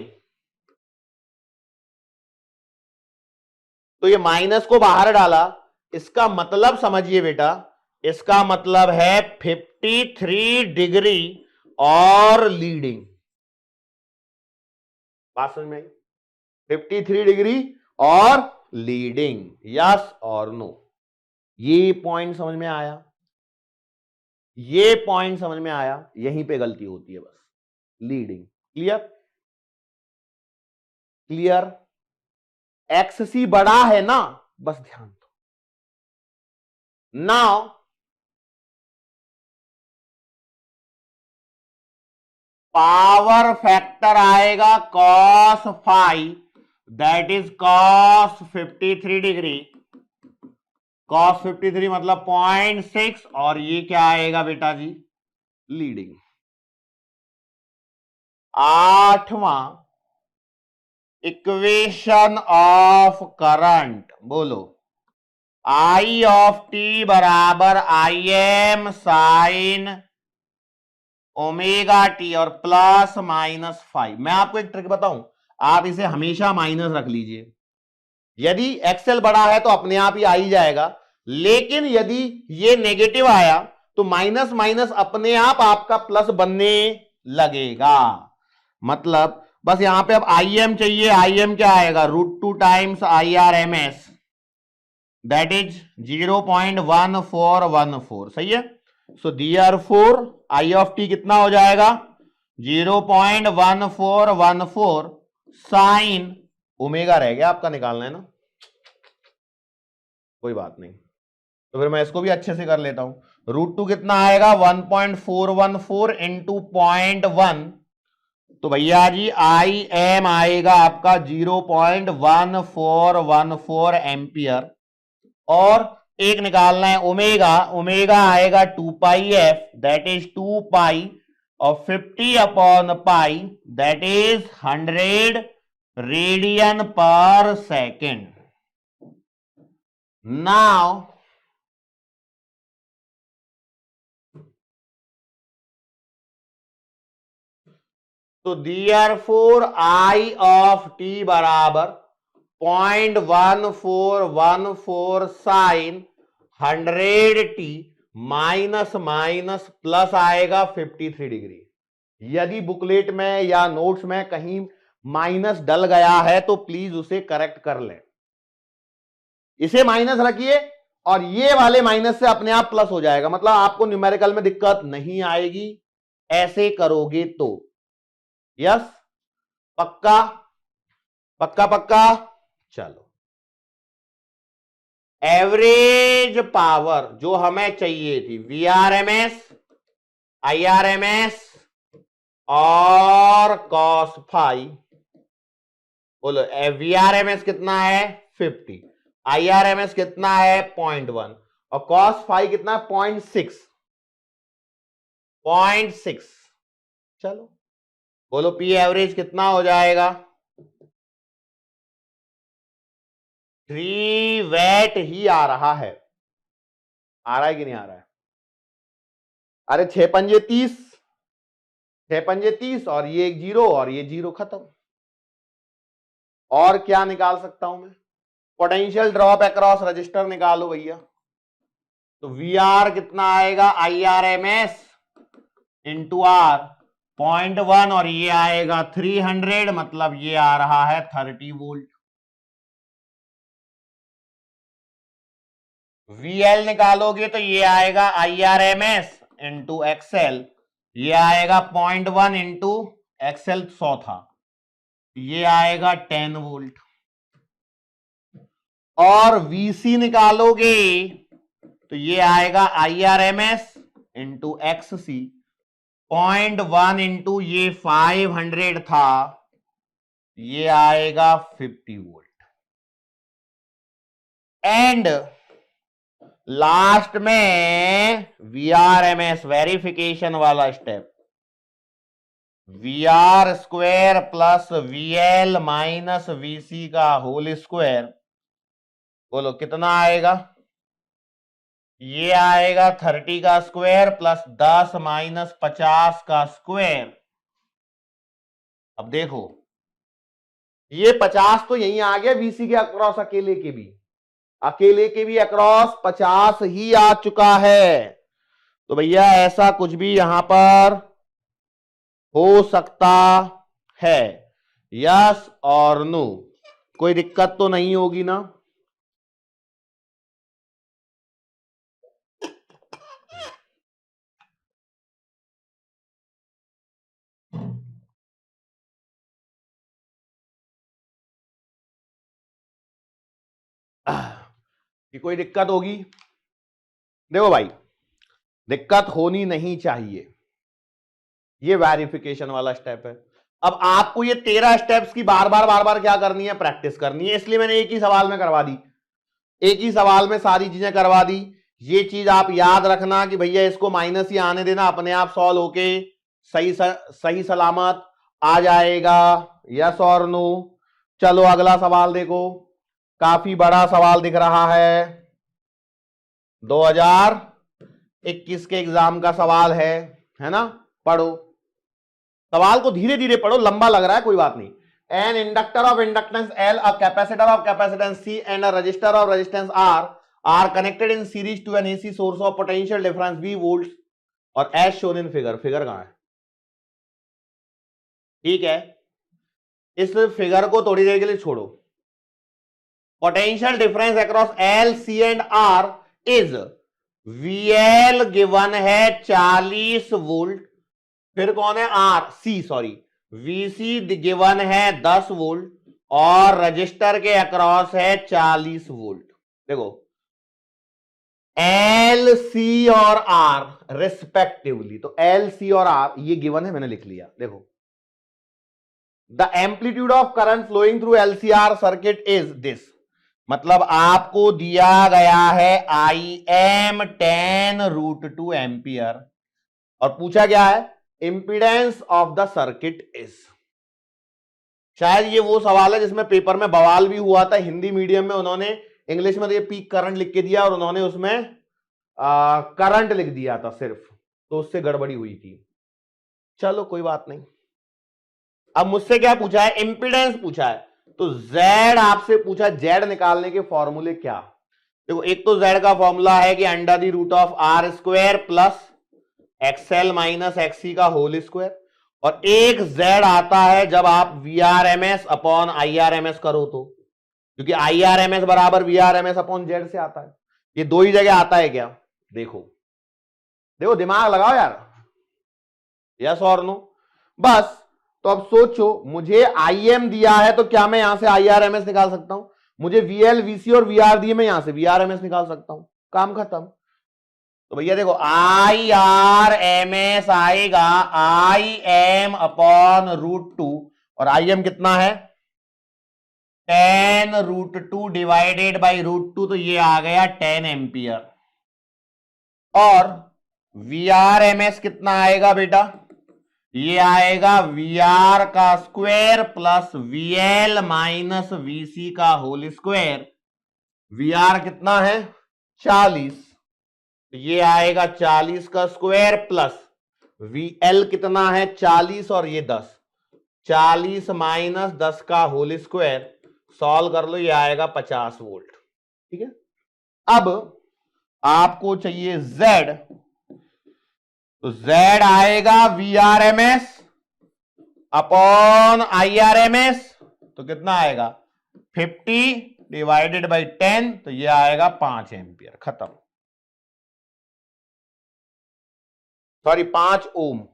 तो ये माइनस को बाहर डाला, इसका मतलब समझिए बेटा, इसका मतलब है 53 डिग्री और लीडिंग, बात समझ में आई, 53 डिग्री और लीडिंग, यस और नो। ये पॉइंट समझ में आया, ये पॉइंट समझ में आया, यहीं पे गलती होती है बस, लीडिंग। क्लियर, क्लियर, एक्ससी बड़ा है ना, बस ध्यान दो। नाउ पावर फैक्टर आएगा cos phi, that is cos 53 degree, cos 53 मतलब 0.6, और ये क्या आएगा बेटा जी, लीडिंग। आठवां इक्वेशन ऑफ करंट, बोलो I ऑफ टी बराबर IM साइन ओमेगा टी और प्लस माइनस 5। मैं आपको एक ट्रिक बताऊं, आप इसे हमेशा माइनस रख लीजिए, यदि एक्सएल बड़ा है तो अपने आप ही आ ही जाएगा, लेकिन यदि ये नेगेटिव आया तो माइनस माइनस अपने आप आपका प्लस बनने लगेगा। मतलब बस यहां पे अब IM चाहिए, IM क्या आएगा √2 टाइम्स IRMS, दैट इज 0.1414, सही है। So therefore I of T कितना हो जाएगा 0.1414 साइन ओमेगा, रह गया आपका निकालना है ना, कोई बात नहीं, तो फिर मैं इसको भी अच्छे से कर लेता हूं। √2 कितना आएगा 1.414 इंटू 0.1, तो भैया जी IM आएगा आपका 0.1414 एम्पियर, और एक निकालना है ओमेगा, ओमेगा आएगा 2πf, दैट इज 2π और 50 upon pi, that is 100 radian पर सेकेंड। नाउ तो देयरफॉर I ऑफ टी बराबर 0.1414 sign 100t minus minus plus आएगा 53 डिग्री। यदि बुकलेट में या नोट्स में कहीं माइनस डल गया है तो प्लीज उसे करेक्ट कर लें, इसे माइनस रखिए और ये वाले माइनस से अपने आप प्लस हो जाएगा, मतलब आपको न्यूमेरिकल में दिक्कत नहीं आएगी ऐसे करोगे तो। यस, पक्का पक्का पक्का। चलो, एवरेज पावर जो हमें चाहिए थी, वीआरएमएस, आईआरएमएस और कॉस फाई। बोलो, वीआरएमएस कितना है 50, आईआरएमएस कितना है 0.1 और कॉस फाई कितना है 0.6। चलो बोलो, पी एवरेज कितना हो जाएगा? 3 वैट ही आ रहा है। आ रहा है कि नहीं आ रहा है? अरे 6 पंजे 30, 6 पंजे 30 और ये एक जीरो और ये जीरो, खत्म। और क्या निकाल सकता हूं मैं? पोटेंशियल ड्रॉप अक्रॉस रजिस्टर निकालो भैया। तो वी आर कितना आएगा? I R M S into R 0.1 और ये आएगा 300, मतलब ये आ रहा है 30 वोल्ट। VL निकालोगे तो ये आएगा IRMS इंटू एक्सएल, ये आएगा 0.1 इंटू एक्सएल 100 था, ये आएगा 10 वोल्ट। और VC निकालोगे तो ये आएगा IRMS इंटू XC 0.1 इंटू ये 500 था, ये आएगा 50 वोल्ट। एंड लास्ट में VRMS वेरिफिकेशन वाला step, VR square plus VL minus VC का होल स्क्वायर। बोलो कितना आएगा? ये आएगा 30 का स्क्वायर प्लस 10 माइनस 50 का स्क्वायर। अब देखो, ये 50 तो यहीं आ गया VC के अक्रॉस, अकेले के भी अक्रॉस 50 ही आ चुका है। तो भैया ऐसा कुछ भी यहां पर हो सकता है, यस और नो? कोई दिक्कत तो नहीं होगी ना? कि कोई दिक्कत होगी? देखो भाई, दिक्कत होनी नहीं चाहिए, ये वेरिफिकेशन वाला स्टेप है। अब आपको ये 13 स्टेप्स की बार बार क्या करनी है? प्रैक्टिस करनी है। इसलिए मैंने एक ही सवाल में करवा दी, एक ही सवाल में सारी चीजें करवा दी। ये चीज आप याद रखना कि भैया इसको माइनस ही आने देना, अपने आप सॉल्व होके सही सलामत आ जाएगा। यस और नो? चलो अगला सवाल देखो, काफी बड़ा सवाल दिख रहा है, 2021 के एग्जाम का सवाल है ना? पढ़ो, सवाल को धीरे धीरे पढ़ो, लंबा लग रहा है, कोई बात नहीं। An inductor of inductance L, a capacitor of capacitance C and a resistor of resistance R are connected in series to an AC source of potential difference V volt और as shown in figure. Figure कहां है? ठीक है, इस figure को थोड़ी देर के लिए छोड़ो। Potential difference across L, C and R is VL given है 40 वोल्ट, फिर कौन है? VC गिवन है 10 वोल्ट और रजिस्टर के अक्रॉस है 40 वोल्ट। देखो, L, C और R रिस्पेक्टिवली, तो L, C और R ये गिवन है, मैंने लिख लिया। देखो, the amplitude of current flowing through LCR circuit is this, मतलब आपको दिया गया है IM 10√2 एम्पियर और पूछा गया है impedance of the circuit is. शायद ये वो सवाल है जिसमें पेपर में बवाल भी हुआ था, हिंदी मीडियम में उन्होंने इंग्लिश में तो ये पीक करंट लिख के दिया और उन्होंने उसमें करंट लिख दिया था सिर्फ, तो उससे गड़बड़ी हुई थी। चलो कोई बात नहीं। अब मुझसे क्या पूछा है? इंपीडेंस पूछा है, तो Z आपसे पूछा, Z निकालने के फॉर्मूले क्या? देखो, एक तो Z का फॉर्मूला है कि √R square plus XL minus XC का होल स्क्वायर, और एक Z आता है जब आप VRMS अपॉन IRMS करो तो, क्योंकि IRMS बराबर VRMS अपॉन Z से आता है। ये दो ही जगह आता है क्या? देखो देखो, दिमाग लगाओ यार, यस और नो। बस, तो अब सोचो, मुझे IM दिया है तो क्या मैं यहां से IRMS निकाल सकता हूं? मुझे VL VC और VR दिए, मैं यहां से VRMS निकाल सकता हूं, काम खत्म। तो भैया देखो, IRMS आएगा IM अपॉन √2, और IM कितना है? 10√2 डिवाइडेड बाई √2, तो ये आ गया 10 एम्पियर। और VRMS कितना आएगा बेटा? ये आएगा VR का square plus VL minus VC का होल स्क्वायर। VR कितना है? 40, ये आएगा 40 का स्क्वायर प्लस VL कितना है? 40 और ये 10, 40 माइनस 10 का होल स्क्वायर, सॉल्व कर लो, ये आएगा 50 वोल्ट। ठीक है, अब आपको चाहिए Z, तो Z आएगा VRMS अपॉन IRMS, तो कितना आएगा? 50 डिवाइडेड बाई 10, तो ये आएगा 5 एम्पियर। खत्म, सॉरी 5 ओम।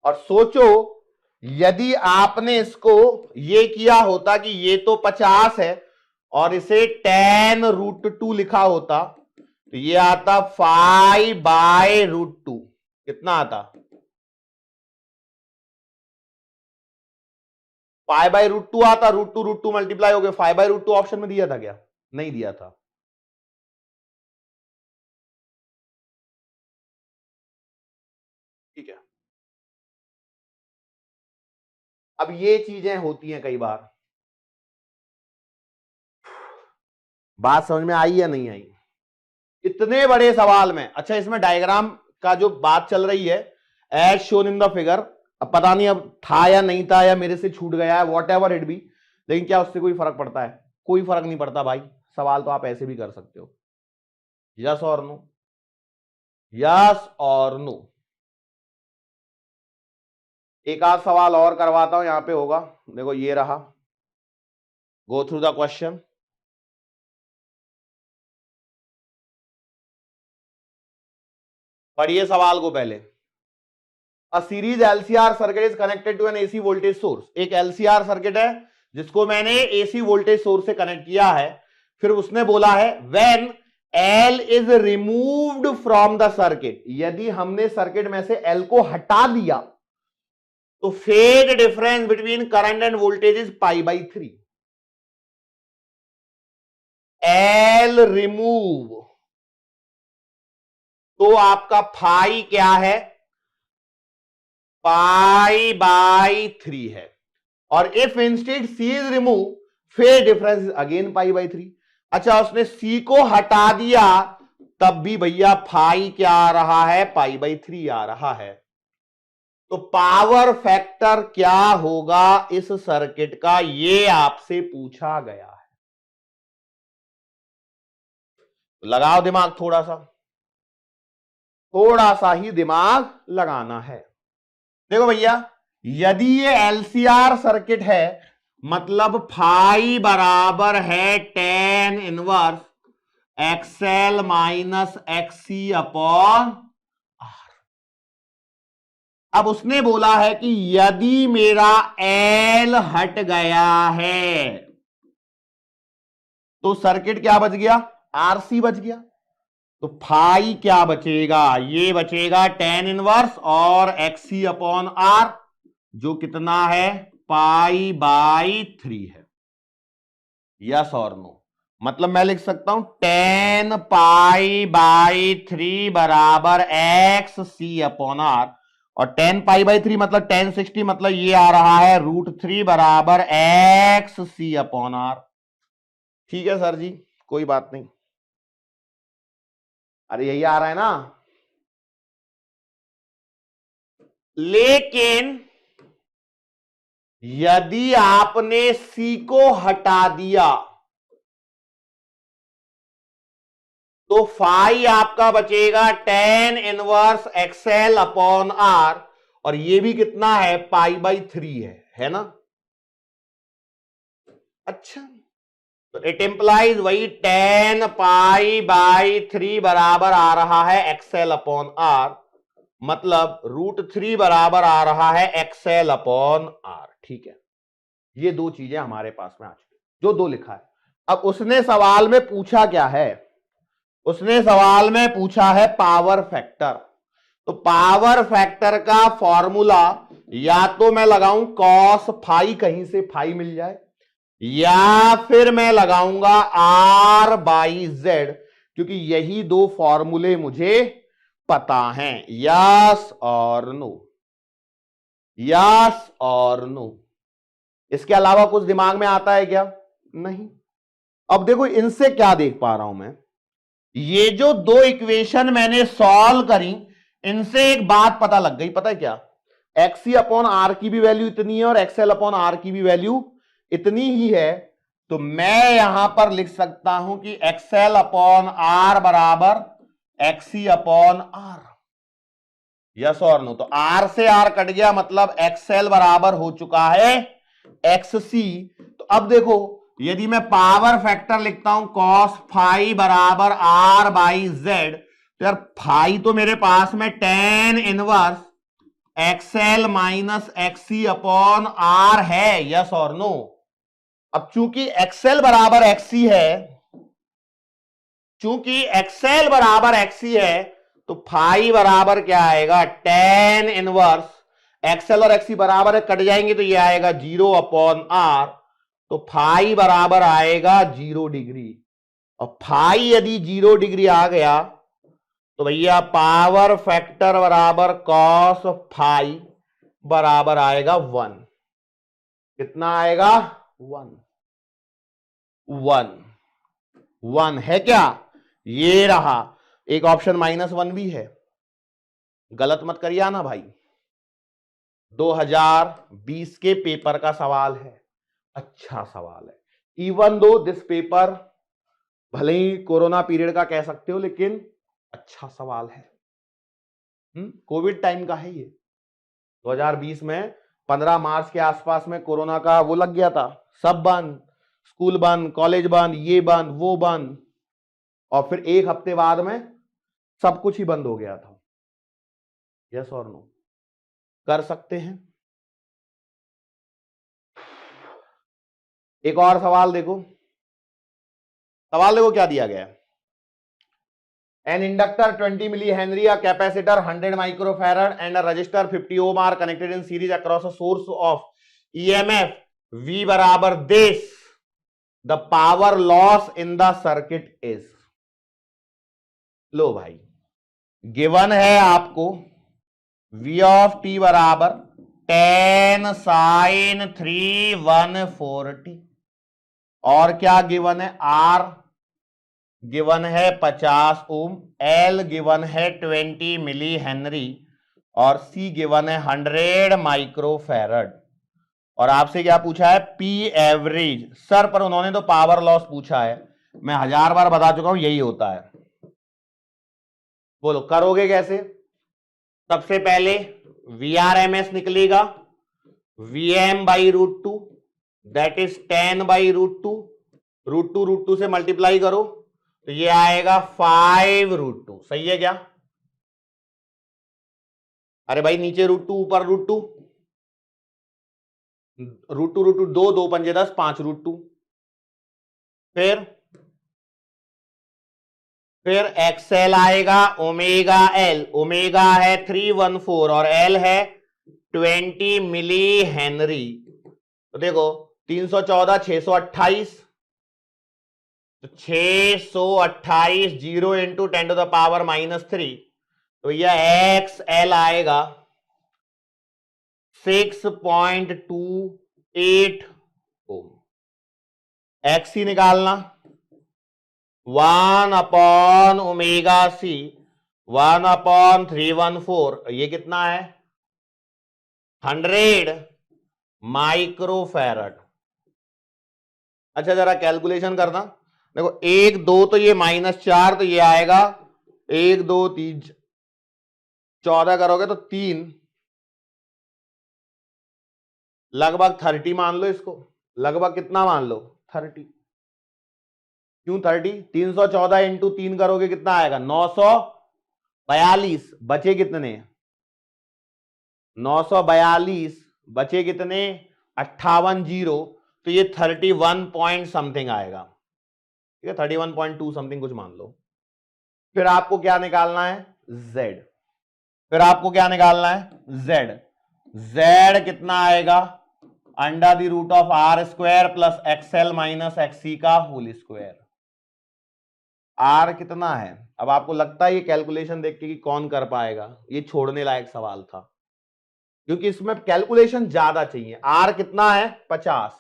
और सोचो, यदि आपने इसको ये किया होता कि ये तो 50 है और इसे 10√2 लिखा होता, तो ये आता 5/√2। कितना आता? 5/√2 आता। √2 मल्टीप्लाई हो गया, 5/√2 ऑप्शन में दिया था क्या? नहीं दिया था। ठीक है, अब ये चीजें होती हैं कई बार। बात समझ में आई या नहीं आई? इतने बड़े सवाल में, अच्छा इसमें डायग्राम का जो बात चल रही है, as shown in the figure, अब पता नहीं अब था या नहीं था या मेरे से छूट गया है, वॉट एवर इट बी, लेकिन क्या उससे कोई फर्क पड़ता है? कोई फर्क नहीं पड़ता भाई, सवाल तो आप ऐसे भी कर सकते हो। यस और नो, यस और नो। एक आध सवाल और करवाता हूं, यहां पे होगा, देखो ये रहा, गो थ्रू द क्वेश्चन। पढ़िए सवाल को पहले। A series LCR circuit is connected to an AC voltage source. एक LCR सर्किट है जिसको मैंने AC वोल्टेज सोर्स से कनेक्ट किया है। फिर उसने बोला है when L is removed from the circuit, यदि हमने सर्किट में से L को हटा दिया तो phase difference between current and voltage is π/3। L remove, तो आपका फाई क्या है? π/3 है। और if instead C is remove, phase difference is again π/3। अच्छा, उसने C को हटा दिया तब भी भैया फाई क्या आ रहा है? π/3 आ रहा है। तो पावर फैक्टर क्या होगा इस सर्किट का, ये आपसे पूछा गया है। लगाओ दिमाग, थोड़ा सा ही दिमाग लगाना है। देखो भैया, यदि ये LCR सर्किट है, मतलब फाई बराबर है tan inverse XL minus XC upon R। अब उसने बोला है कि यदि मेरा L हट गया है तो सर्किट क्या बच गया? RC बच गया। तो फाई क्या बचेगा? ये बचेगा tan इनवर्स और XC अपॉन R, जो कितना है? π/3 है। यस और नो? मतलब मैं लिख सकता हूं tan π/3 बराबर XC अपॉन R, और tan π/3 मतलब tan 60, मतलब ये आ रहा है √3 बराबर XC अपॉन R। ठीक है सर जी, कोई बात नहीं। अरे यही आ रहा है ना। लेकिन यदि आपने C को हटा दिया तो फाई आपका बचेगा tan inverse XL upon R, और ये भी कितना है? π/3 है ना। अच्छा, तो इट इंप्लाइज वही 10 पाई बाई 3 बराबर आ रहा है एक्सएल अपॉन आर, मतलब √3 बराबर आ रहा है एक्सएल अपॉन आर। ठीक है, ये दो चीजें हमारे पास में आ चुकी, जो दो लिखा है। अब उसने सवाल में पूछा क्या है, उसने सवाल में पूछा है पावर फैक्टर। तो पावर फैक्टर का फॉर्मूला या तो मैं लगाऊं कॉस फाई, कहीं से फाई मिल जाए, या फिर मैं लगाऊंगा R बाई जेड, क्योंकि यही दो फॉर्मूले मुझे पता हैं। यस और नो, यस और नो, इसके अलावा कुछ दिमाग में आता है क्या? नहीं। अब देखो इनसे क्या देख पा रहा हूं मैं, ये जो दो इक्वेशन मैंने सॉल्व करी, इनसे एक बात पता लग गई। पता है क्या? XC अपॉन आर की भी वैल्यू इतनी है और XL अपॉन आर की भी वैल्यू इतनी ही है। तो मैं यहां पर लिख सकता हूं कि XL अपॉन आर बराबर XC अपॉन आर। यस और नो? तो आर से आर कट गया, मतलब XL बराबर हो चुका है XC। तो अब देखो, यदि मैं पावर फैक्टर लिखता हूं कॉस फाई बराबर R बाई जेड, तो यार फाई तो मेरे पास में tan inverse XL minus XC upon R है। यस और नो? अब चूंकि XL बराबर XC है, चूंकि XL बराबर XC है, तो फाई बराबर क्या आएगा? tan इनवर्स, XL और XC बराबर है, कट जाएंगे तो ये आएगा 0 अपॉन आर, तो फाई बराबर आएगा 0 डिग्री। और फाई यदि 0 डिग्री आ गया तो भैया पावर फैक्टर बराबर कॉस फाई बराबर आएगा 1। कितना आएगा? 1। 1 1 है क्या? ये रहा। एक ऑप्शन -1 भी है, गलत मत करिए ना भाई। 2020 के पेपर का सवाल है, अच्छा सवाल है। इवन दो दिस पेपर भले ही कोरोना पीरियड का कह सकते हो, लेकिन अच्छा सवाल है। कोविड टाइम का है ये। 2020 में 15 मार्च के आसपास में कोरोना का वो लग गया था, सब बंद, स्कूल बंद, कॉलेज बंद, ये बंद, वो बंद, और फिर एक हफ्ते बाद में सब कुछ ही बंद हो गया था। यस और नो? कर सकते हैं। एक और सवाल देखो, सवाल देखो क्या दिया गया है। An inductor 20 millihenry, a capacitor 100 microfarad and a resistor 50 ohm are connected in series across a source of EMF V बराबर this. The power loss in the circuit is. लो भाई, गिवन है आपको V ऑफ t बराबर 10 sin 3 140, और क्या given है? R given है 50 ओम, L given है 20 मिली हेनरी, और C गिवन है 100 माइक्रोफैरड। और आपसे क्या पूछा है? P average. सर पर उन्होंने तो पावर लॉस पूछा है, मैं 1000 बार बता चुका हूं यही होता है। बोलो करोगे कैसे? सबसे पहले VRMS निकलेगा, VM by √2, that is 10 by √2, √2 से मल्टीप्लाई करो तो ये आएगा 5√2। सही है क्या? अरे भाई नीचे √2 ऊपर √2, √2 2 2 पंजे 10, 5√2। फिर XL आएगा ओमेगा L, ओमेगा है 314 और L है 20 मिली हेनरी। तो देखो 314 628, तो 628 0 इंटू 10 टू द पावर -3, तो यह XL आएगा 6.28 ओम। XC निकालना 1 अपॉन ओमेगा C 1 अपॉन 314, ये कितना है? 100 माइक्रोफैरड। अच्छा जरा कैलकुलेशन करना, देखो 1 2 तो ये -4, तो ये आएगा 1 2 3 14 करोगे तो 3, लगभग 30 मान लो इसको। लगभग कितना मान लो? 30। क्यों 30? 314 इंटू 3 करोगे कितना आएगा? 942। बचे कितने? 942 बचे कितने? 58 जीरो, तो ये 31 पॉइंट समथिंग आएगा। ठीक है, 31.2 समथिंग कुछ मान लो। फिर आपको क्या निकालना है? z। फिर आपको क्या निकालना है? z। z कितना आएगा? Under the root of R square plus XL minus XC का होल स्क्वायर। आर कितना है? अब आपको लगता है ये कैलकुलेशन देख के कि कौन कर पाएगा? ये छोड़ने लायक सवाल था, क्योंकि इसमें कैलकुलेशन ज्यादा चाहिए। आर कितना है? 50,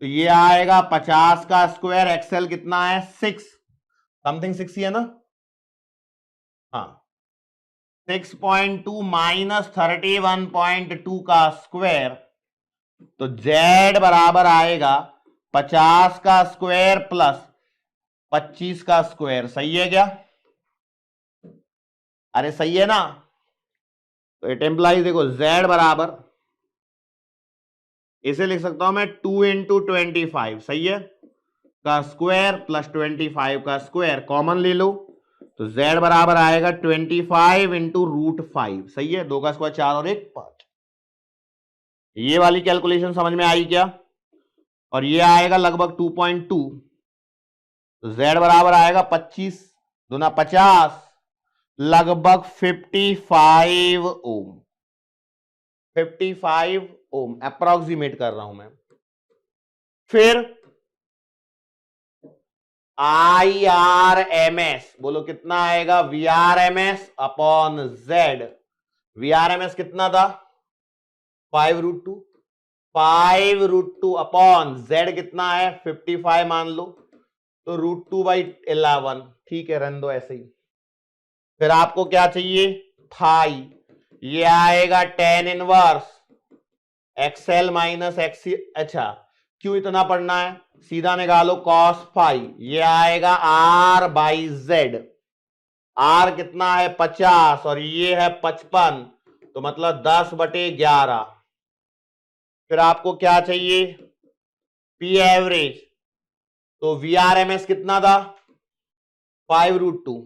तो ये आएगा 50 का स्क्वायर। एक्सएल कितना है? 6 समथिंग, 6 ही है ना? हाँ, 6.2 माइनस 31.2 का स्क्वायर, तो z बराबर आएगा 50 का स्क्वायर प्लस 25 का स्क्वायर। सही है क्या? अरे सही है ना? तो इट एम्प्लाइज, देखो z बराबर, इसे लिख सकता हूं मैं 2 इंटू 25, सही है, का स्क्वायर प्लस 25 का स्क्वायर, कॉमन ले लो, तो z बराबर आएगा 25 इंटू रूट 5। सही है, 2 का स्क्वायर 4 और 1 5। ये वाली कैलकुलेशन समझ में आई क्या? और ये आएगा लगभग 2.2, तो z बराबर आएगा 25 दूना 50, लगभग 55 ओम। 55 ओम अप्रोक्सीमेट कर रहा हूं मैं। फिर IRMS बोलो कितना आएगा? VRMS upon Z। VRMS कितना था? 5√2। 5√2 अपॉन Z कितना है? 55 मान लो, तो √2/11। ठीक है, रहने दो ऐसे ही। फिर आपको क्या चाहिए? फाई। ये आएगा tan inverse XL minus XC. अच्छा, क्यों इतना पढ़ना है? सीधा निकालो cos फाई, ये आएगा R/Z। R कितना है? 50 और ये है 55, तो मतलब 10/11। फिर आपको क्या चाहिए? P एवरेज, तो VRMS कितना था? 5√2।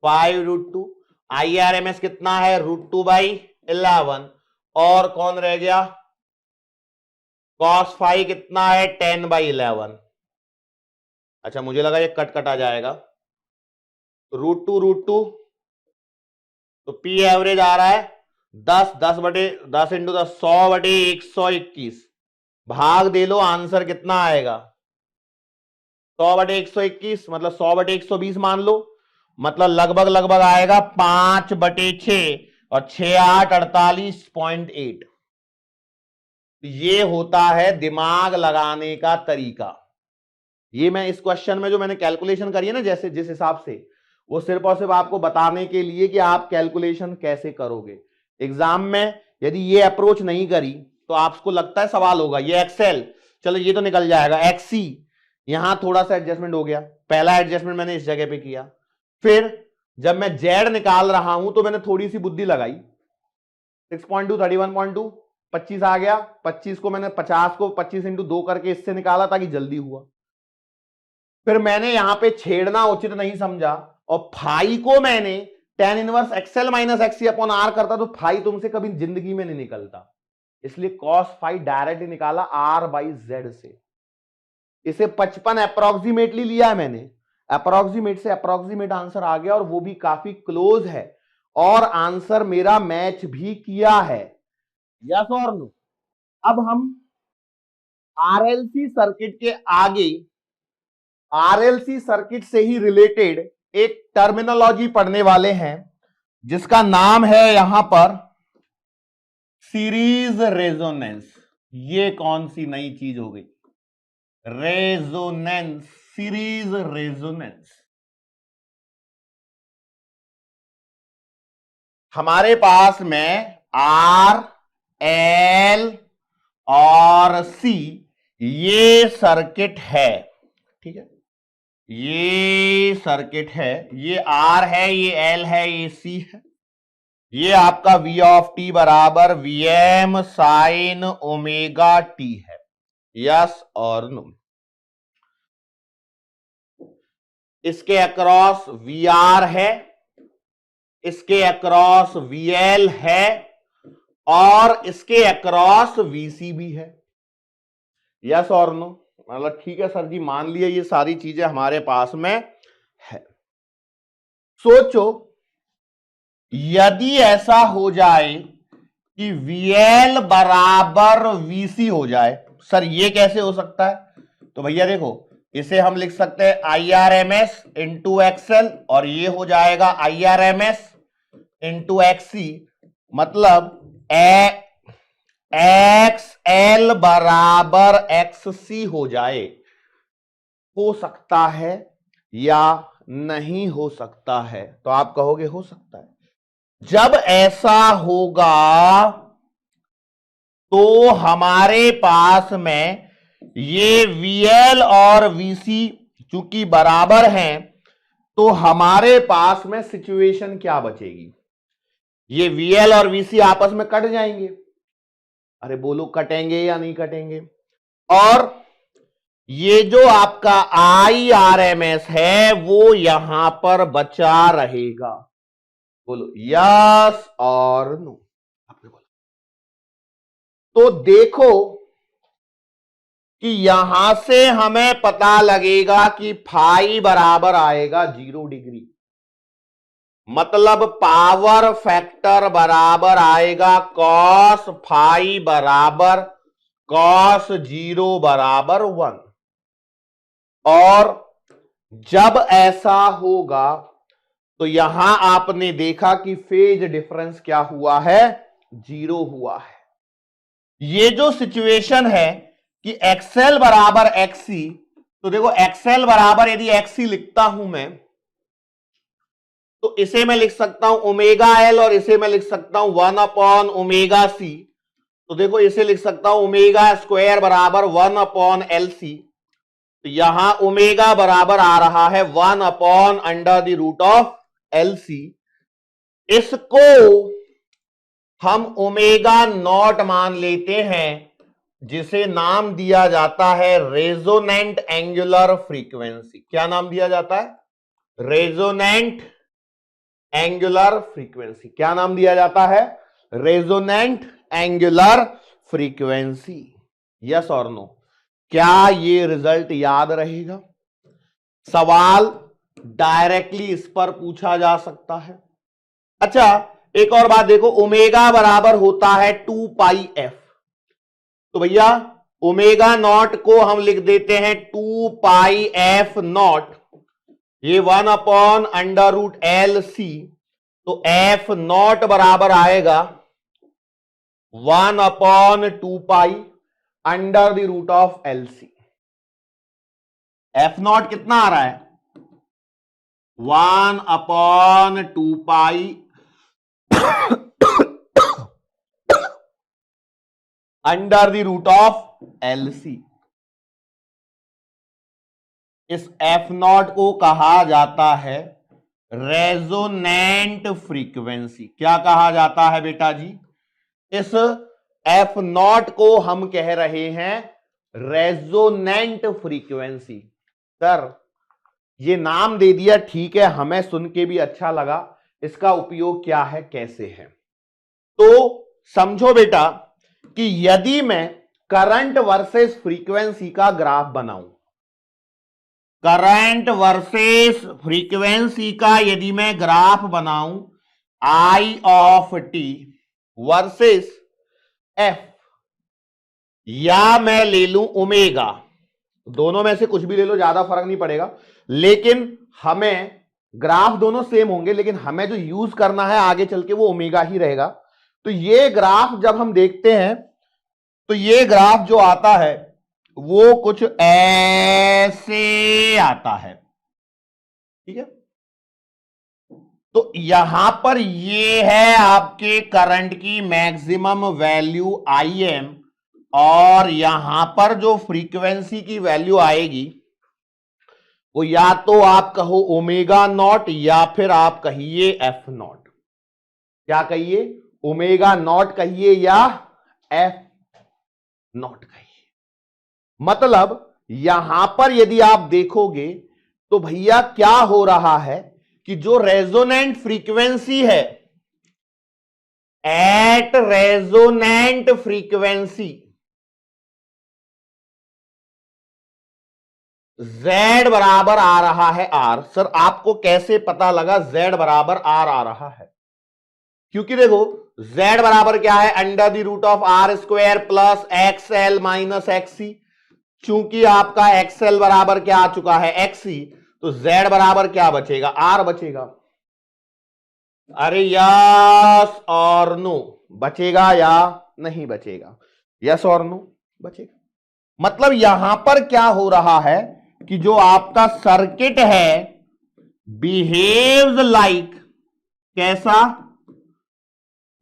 5√2। IRMS कितना है? √2/11। और कौन रह गया? cos फाई कितना है? 10/11। अच्छा, मुझे लगा ये कट कट आ जाएगा, √2 तो P एवरेज आ रहा है 10 इंटू 10, 100/121। भाग दे लो, आंसर कितना आएगा? 100/121, मतलब 100/120 मान लो, मतलब लगभग लगभग आएगा 5/6, और 6 8 48.8। ये होता है दिमाग लगाने का तरीका। ये मैं इस क्वेश्चन में जो मैंने कैलकुलेशन करी है ना, जैसे जिस हिसाब से, वो सिर्फ और सिर्फ आपको बताने के लिए कि आप कैलकुलेशन कैसे करोगे। एग्जाम में यदि ये अप्रोच नहीं करी तो आपको लगता है सवाल होगा ये एक्सेल, चलो ये तो निकल जाएगा, एक्सी, यहां थोड़ा सा एडजस्टमेंट हो गया, पहला एडजस्टमेंट मैंने इस जगह पे किया। फिर जब मैं जेड निकाल रहा हूं तो मैंने थोड़ी सी बुद्धि लगाई, 6.2 31.2 25 आ गया, 25 को मैंने 50 को 25 इंटू 2 करके इससे निकाला ताकि जल्दी हुआ। फिर मैंने यहां पे छेड़ना उचित नहीं समझा, और फाई को मैंने tan inverse XL minus XC upon R करता तो फाई तुमसे कभी जिंदगी में नहीं निकलता, इसलिए cos फाई डायरेक्ट निकाला R/Z से। इसे 55 अप्रोक्सीमेटली लिया है मैंने, अप्रोक्सीमेट से अप्रोक्सीमेट आंसर आ गया, और वो भी काफी क्लोज है, और आंसर मेरा मैच भी किया है। यस और नो? अब हम आरएलसी सर्किट के आगे, आरएलसी सर्किट से ही रिलेटेड एक टर्मिनोलॉजी पढ़ने वाले हैं, जिसका नाम है यहां पर सीरीज रेजोनेंस। ये कौन सी नई चीज हो गई? Resonance, series resonance. हमारे पास में आर, एल और सी ये सर्किट है, ठीक है, ये सर्किट है, ये आर है, ये एल है, ये सी है। ये आपका v ऑफ टी बराबर Vm साइन ओमेगा टी है। यस और नो? इसके अक्रॉस VR है, इसके अक्रॉस VL है और इसके अक्रॉस VC भी है। यस और नो? मतलब ठीक है सर जी, मान लिया ये सारी चीजें हमारे पास में है। सोचो यदि ऐसा हो जाए कि VL बराबर VC हो जाए, सर ये कैसे हो सकता है? तो भैया देखो, इसे हम लिख सकते हैं IRMS इंटू XL और ये हो जाएगा IRMS इंटू XC, मतलब XL बराबर XC हो जाए। हो सकता है या नहीं हो सकता है? तो आप कहोगे हो सकता है। जब ऐसा होगा तो हमारे पास में ये VL और VC चूंकि बराबर हैं, तो हमारे पास में सिचुएशन क्या बचेगी? ये VL और VC आपस में कट जाएंगे। अरे बोलो कटेंगे या नहीं कटेंगे? और ये जो आपका IRMS है वो यहां पर बचा रहेगा। बोलो यस और नो? आपने बोला तो देखो कि यहां से हमें पता लगेगा कि फाई बराबर आएगा 0 डिग्री, मतलब पावर फैक्टर बराबर आएगा कॉस फाई बराबर कॉस 0 बराबर 1। और जब ऐसा होगा तो यहां आपने देखा कि फेज डिफरेंस क्या हुआ है? 0 हुआ है। ये जो सिचुएशन है कि XL बराबर XC, तो देखो XL बराबर यदि XC लिखता हूं मैं, तो इसे मैं लिख सकता हूं ओमेगा L और इसे मैं लिख सकता हूं 1 अपॉन ओमेगा C। तो देखो इसे लिख सकता हूं ओमेगा स्क्वायर बराबर 1 अपॉन LC। तो यहां ओमेगा बराबर आ रहा है 1 upon under the root of LC। इसको हम ओमेगा नॉट मान लेते हैं, जिसे नाम दिया जाता है रेजोनेंट एंगुलर फ्रीक्वेंसी। क्या नाम दिया जाता है? Resonant angular frequency. क्या नाम दिया जाता है? Resonant angular frequency. यस और नो? क्या ये रिजल्ट याद रहेगा? सवाल डायरेक्टली इस पर पूछा जा सकता है। अच्छा एक और बात देखो, ओमेगा बराबर होता है 2 पाई एफ। तो भैया ओमेगा नॉट को हम लिख देते हैं 2 पाई एफ नॉट, ये 1 upon under root L C. तो एफ नॉट बराबर आएगा 1 upon 2 pi under the root of L C. F naught कितना आ रहा है? 1 upon 2 pi under the root of L C. इस एफ नॉट को कहा जाता है रेजोनेंट फ्रीक्वेंसी। क्या कहा जाता है बेटा जी? इस एफ नॉट को हम कह रहे हैं रेजोनेंट फ्रीक्वेंसी। सर ये नाम दे दिया, ठीक है, हमें सुन के भी अच्छा लगा। इसका उपयोग क्या है, कैसे है? तो समझो बेटा कि यदि मैं करंट वर्सेस फ्रीक्वेंसी का ग्राफ बनाऊं, करंट वर्सेस फ्रीक्वेंसी का यदि मैं ग्राफ बनाऊं, आई ऑफ टी वर्सेस एफ, या मैं ले लूं ओमेगा, दोनों में से कुछ भी ले लो, ज्यादा फर्क नहीं पड़ेगा, लेकिन हमें ग्राफ दोनों सेम होंगे, लेकिन हमें जो यूज करना है आगे चल के वो ओमेगा ही रहेगा। तो ये ग्राफ जब हम देखते हैं तो ये ग्राफ जो आता है वो कुछ ऐसे आता है, ठीक है। तो यहां पर ये है आपके करंट की मैक्सिमम वैल्यू Im, और यहां पर जो फ्रीक्वेंसी की वैल्यू आएगी वो या तो आप कहो ओमेगा नॉट या फिर आप कहिए एफ नॉट। क्या कहिए? ओमेगा नॉट कहिए या एफ नॉट कहिए। मतलब यहां पर यदि आप देखोगे तो भैया क्या हो रहा है कि जो रेजोनेंट फ्रीक्वेंसी है, एट रेजोनेंट फ्रीक्वेंसी Z बराबर आ रहा है R। सर आपको कैसे पता लगा Z बराबर R आ रहा है? क्योंकि देखो Z बराबर क्या है, under the root of R square plus XL minus XC। चूंकि आपका XL बराबर क्या आ चुका है, XC, तो Z बराबर क्या बचेगा, R बचेगा। अरे यस और नो, बचेगा या नहीं बचेगा, यस और नो बचेगा। मतलब यहां पर क्या हो रहा है कि जो आपका सर्किट है बिहेव्स लाइक, कैसा,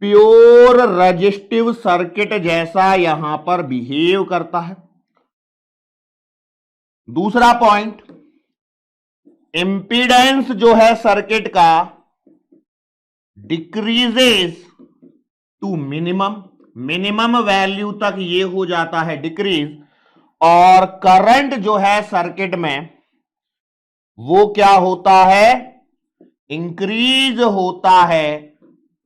प्योर रेजिस्टिव सर्किट जैसा यहां पर बिहेव करता है। दूसरा पॉइंट, इंपीडेंस जो है सर्किट का decreases to minimum, minimum value तक ये हो जाता है डिक्रीज, और करंट जो है सर्किट में वो क्या होता है, इंक्रीज होता है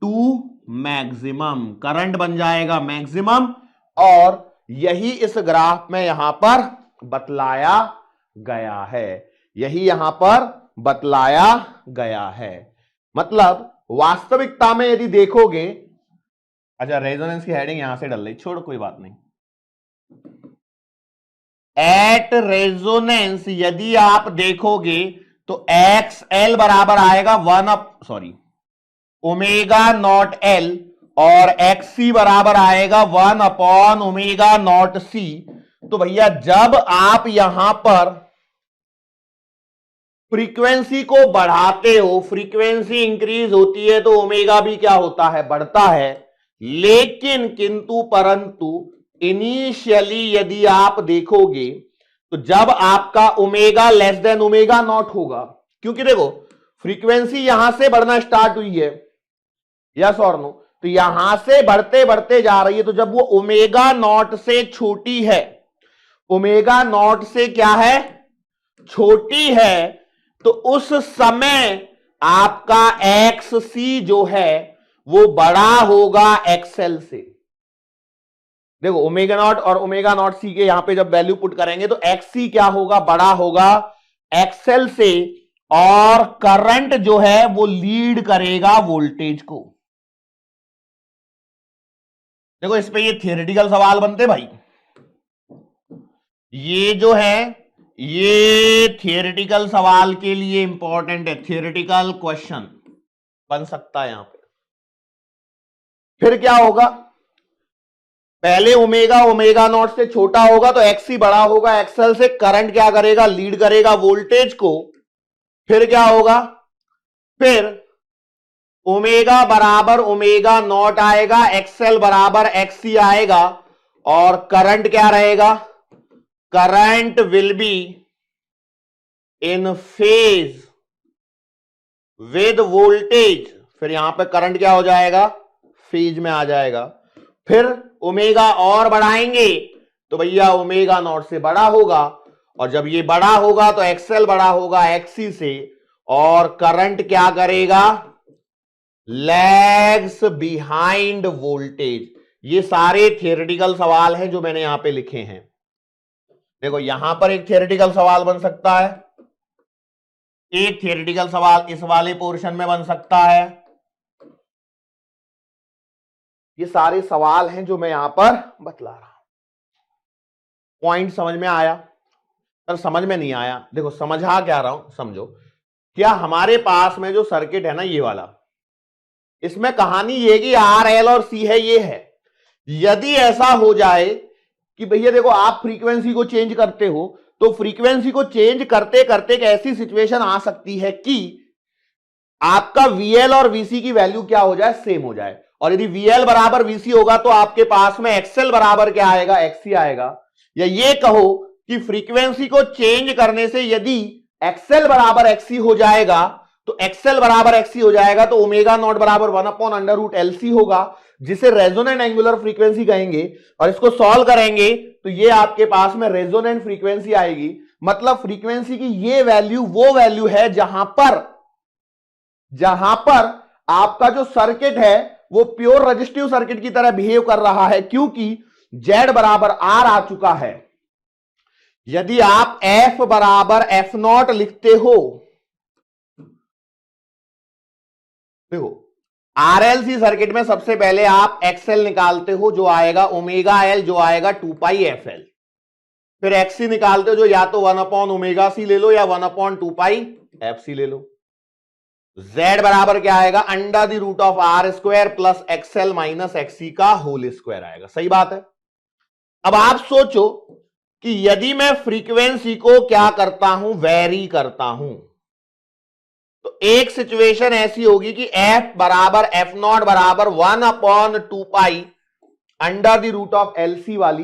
टू मैक्सिमम, करंट बन जाएगा मैक्सिमम। और यही इस ग्राफ में यहां पर बतलाया गया है, यही यहां पर बतलाया गया है। मतलब वास्तविकता में यदि देखोगे, अच्छा रेजोनेंस की हेडिंग यहां से डल रही, छोड़ कोई बात नहीं। एट रेजोनेंस यदि आप देखोगे तो XL बराबर आएगा ओमेगा नॉट L, और XC बराबर आएगा 1 अपॉन ओमेगा नॉट C। तो भैया जब आप यहां पर फ्रीक्वेंसी को बढ़ाते हो, फ्रीक्वेंसी इंक्रीज होती है तो ओमेगा भी क्या होता है, बढ़ता है। लेकिन किंतु परंतु इनिशियली यदि आप देखोगे तो जब आपका omega less than omega naught होगा, क्योंकि देखो फ्रीक्वेंसी यहां से बढ़ना स्टार्ट हुई है, यस और नो, तो यहां से बढ़ते बढ़ते जा रही है, तो जब वो ओमेगा नॉट से छोटी है, ओमेगा नॉट से क्या है, छोटी है, तो उस समय आपका XC जो है वो बड़ा होगा XL से। देखो ओमेगा नॉट और ओमेगा नॉट C के यहां पे जब वैल्यू पुट करेंगे तो XC क्या होगा, बड़ा होगा XL से, और करंट जो है वो लीड करेगा वोल्टेज को। देखो इस पे ये थियोरेटिकल सवाल बनते भाई, ये जो है ये थियोरेटिकल सवाल के लिए इंपॉर्टेंट है, थियोरेटिकल क्वेश्चन बन सकता है यहां पे। फिर क्या होगा, पहले ओमेगा नॉट से छोटा होगा तो XC बड़ा होगा XL से, करंट क्या करेगा, लीड करेगा वोल्टेज को। फिर क्या होगा, फिर ओमेगा बराबर ओमेगा नॉट आएगा, XL बराबर XC आएगा, और करंट क्या रहेगा, current will be in phase with voltage. फिर यहां पे करंट क्या हो जाएगा, फेज में आ जाएगा। फिर ओमेगा और बढ़ाएंगे तो भैया ओमेगा नॉट से बड़ा होगा, और जब ये बड़ा होगा तो XL बड़ा होगा XC से, और करंट क्या करेगा, लैग्स बिहाइंड वोल्टेज। ये सारे थियोरेटिकल सवाल हैं जो मैंने यहां पे लिखे हैं। देखो यहां पर एक थियोरेटिकल सवाल बन सकता है, एक थियोरेटिकल सवाल इस वाले पोर्शन में बन सकता है। ये सारे सवाल हैं जो मैं यहां पर बतला रहा हूं। पॉइंट समझ में आया? सर समझ में नहीं आया, देखो समझा क्या रहा हूं, समझो। क्या हमारे पास में जो सर्किट है ना ये वाला, इसमें कहानी ये कि R, L और C है, ये है। यदि ऐसा हो जाए कि भैया देखो आप फ्रीक्वेंसी को चेंज करते हो, तो फ्रीक्वेंसी को चेंज करते करते एक ऐसी सिचुएशन आ सकती है कि आपका VL और VC की वैल्यू क्या हो जाए, सेम हो जाए। और यदि VL बराबर VC होगा तो आपके पास में XL बराबर क्या आएगा, XC आएगा। या ये कहो कि फ्रीक्वेंसी को चेंज करने से यदि XL बराबर XC हो जाएगा, तो XL बराबर XC हो जाएगा, तो ओमेगा नॉट बराबर 1 अपॉन अंडर रूट LC होगा, जिसे रेजोनेंट एंगुलर फ्रीक्वेंसी कहेंगे। और इसको सॉल्व करेंगे तो ये आपके पास में रेजोनेंट फ्रीक्वेंसी आएगी। मतलब फ्रीक्वेंसी की ये वैल्यू वो वैल्यू है जहां पर आपका जो सर्किट है वो प्योर रजिस्टिव सर्किट की तरह बिहेव कर रहा है, क्योंकि Z बराबर R आ चुका है। यदि आप F बराबर F0 लिखते हो, देखो RLC सर्किट में सबसे पहले आप XL निकालते हो जो आएगा ओमेगा L, जो आएगा 2 पाई FL। फिर XC निकालते हो जो या तो 1/ωc ले लो या 1/2 पाई FC ले लो। Z बराबर क्या आएगा, under the root of R square plus XL minus XC का होल स्क्वायर आएगा। सही बात है। अब आप सोचो कि यदि मैं फ्रीक्वेंसी को क्या करता हूं, वेरी करता हूं, तो एक सिचुएशन ऐसी होगी कि F बराबर F0 बराबर 1/2 pi under the root of LC वाली,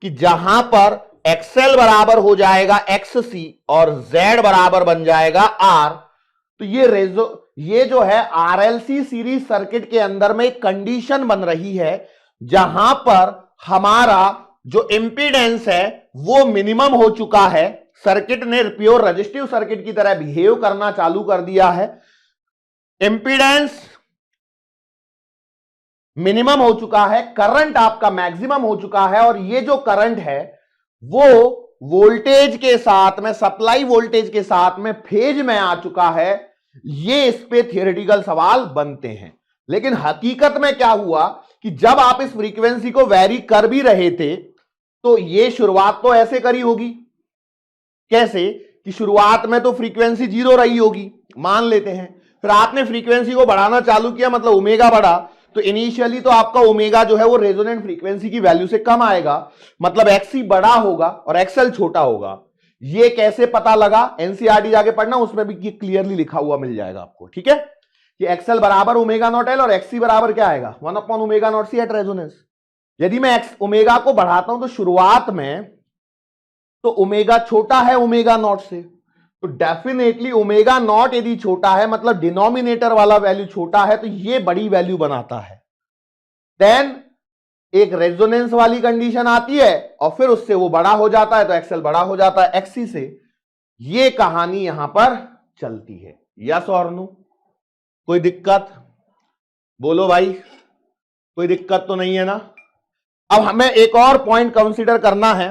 कि जहां पर XL बराबर हो जाएगा XC और Z बराबर बन जाएगा R। तो ये जो है RLC सीरीज सर्किट के अंदर में एक कंडीशन बन रही है जहां पर हमारा जो इंपीडेंस है वो मिनिमम हो चुका है। सर्किट ने प्योर रजिस्टिव सर्किट की तरह बिहेव करना चालू कर दिया है, इंपीडेंस मिनिमम हो चुका है, करंट आपका मैक्सिमम हो चुका है, और ये जो करंट है वो वोल्टेज के साथ में, सप्लाई वोल्टेज के साथ में फेज में आ चुका है। ये इस पे थियोरेटिकल सवाल बनते हैं, लेकिन हकीकत में क्या हुआ कि जब आप इस फ्रीक्वेंसी को वेरी कर भी रहे थे तो ये शुरुआत तो ऐसे करी होगी, कैसे कि शुरुआत में तो फ्रीक्वेंसी 0 रही होगी, मान लेते हैं। फिर आपने फ्रीक्वेंसी को बढ़ाना चालू किया, मतलब ओमेगा बढ़ा, तो इनिशियली तो आपका ओमेगा जो है वो रेजोनेंट फ्रीक्वेंसी की वैल्यू से कम आएगा, मतलब XC बड़ा होगा और XL छोटा होगा। ये कैसे पता लगा, एनसीईआरटी जाके पढ़ना, उसमें भी क्लियरली लिखा हुआ मिल जाएगा आपको, ठीक है, कि XL बराबर ओमेगा नॉट L और XC बराबर क्या आएगा 1/ωc एट रेजोनेंस। यदि मैं ओमेगा को बढ़ाता हूं तो शुरुआत में तो ओमेगा छोटा है ओमेगा नॉट से, तो डेफिनेटली ओमेगा नॉट यदि छोटा है मतलब डिनोमिनेटर वाला वैल्यू छोटा है, तो ये बड़ी वैल्यू बनाता है। देन एक रेजोनेंस वाली कंडीशन आती है और फिर उससे वो बड़ा हो जाता है, तो XL बड़ा हो जाता है XC से। ये कहानी यहां पर चलती है। यस और नो? कोई दिक्कत बोलो भाई, कोई दिक्कत तो नहीं है ना? अब हमें एक और पॉइंट कंसीडर करना है,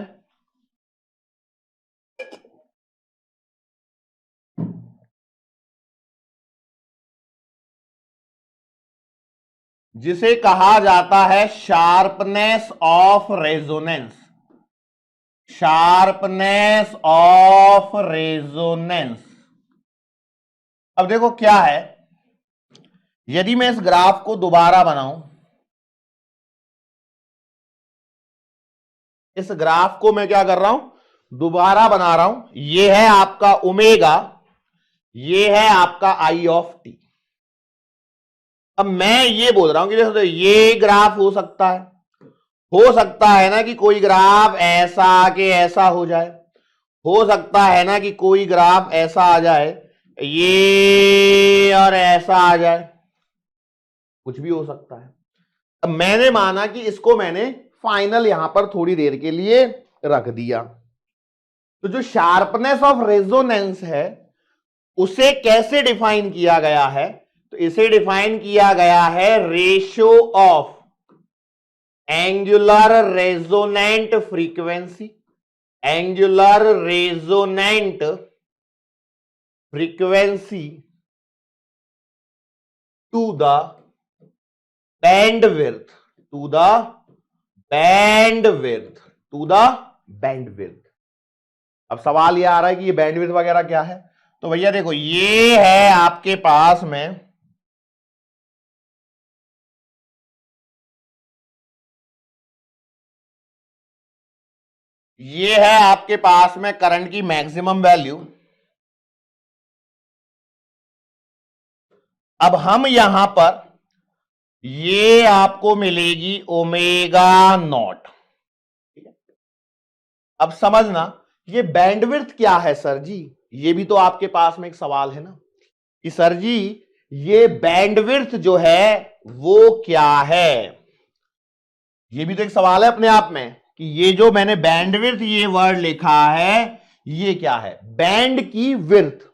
जिसे कहा जाता है sharpness of resonance. Sharpness of resonance. अब देखो क्या है, यदि मैं इस ग्राफ को दोबारा बनाऊं, इस ग्राफ को मैं क्या कर रहा हूं, दोबारा बना रहा हूं। ये है आपका ओमेगा, ये है आपका I ऑफ टी। अब मैं ये बोल रहा हूं कि देखो ये ग्राफ हो सकता है ना कि कोई ग्राफ ऐसा के ऐसा हो जाए, हो सकता है ना कि कोई ग्राफ ऐसा आ जाए, ये और ऐसा आ जाए, कुछ भी हो सकता है। अब मैंने माना कि इसको मैंने फाइनल यहां पर थोड़ी देर के लिए रख दिया। तो जो शार्पनेस ऑफ रेजोनेंस है उसे कैसे डिफाइन किया गया है, तो इसे डिफाइन किया गया है ratio of angular resonant frequency, angular resonant frequency to the bandwidth, to the bandwidth, to the bandwidth. अब सवाल यह आ रहा है कि ये बैंडविड्थ वगैरह क्या है, तो भैया देखो ये है आपके पास में ये है आपके पास में करंट की मैक्सिमम वैल्यू। अब हम यहां पर ये आपको मिलेगी ओमेगा नॉट। अब समझना ये बैंडविड्थ क्या है सर जी, ये भी तो आपके पास में एक सवाल है ना कि सर जी ये बैंडविड्थ जो है वो क्या है। ये भी तो एक सवाल है अपने आप में कि ये जो मैंने बैंडविड्थ ये वर्ड लिखा है ये क्या है? बैंड की विड्थ।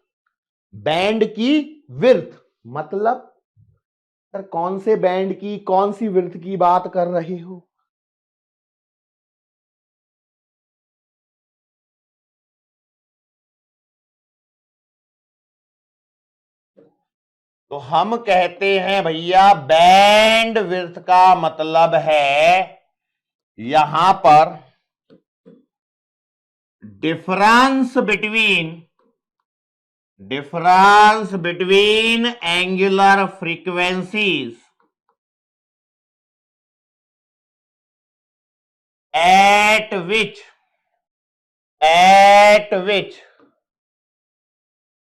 बैंड की विड्थ मतलब सर कौन से बैंड की, कौन सी विड्थ की बात कर रहे हो? तो हम कहते हैं भैया बैंड विड्थ का मतलब है यहां पर difference between angular frequencies at which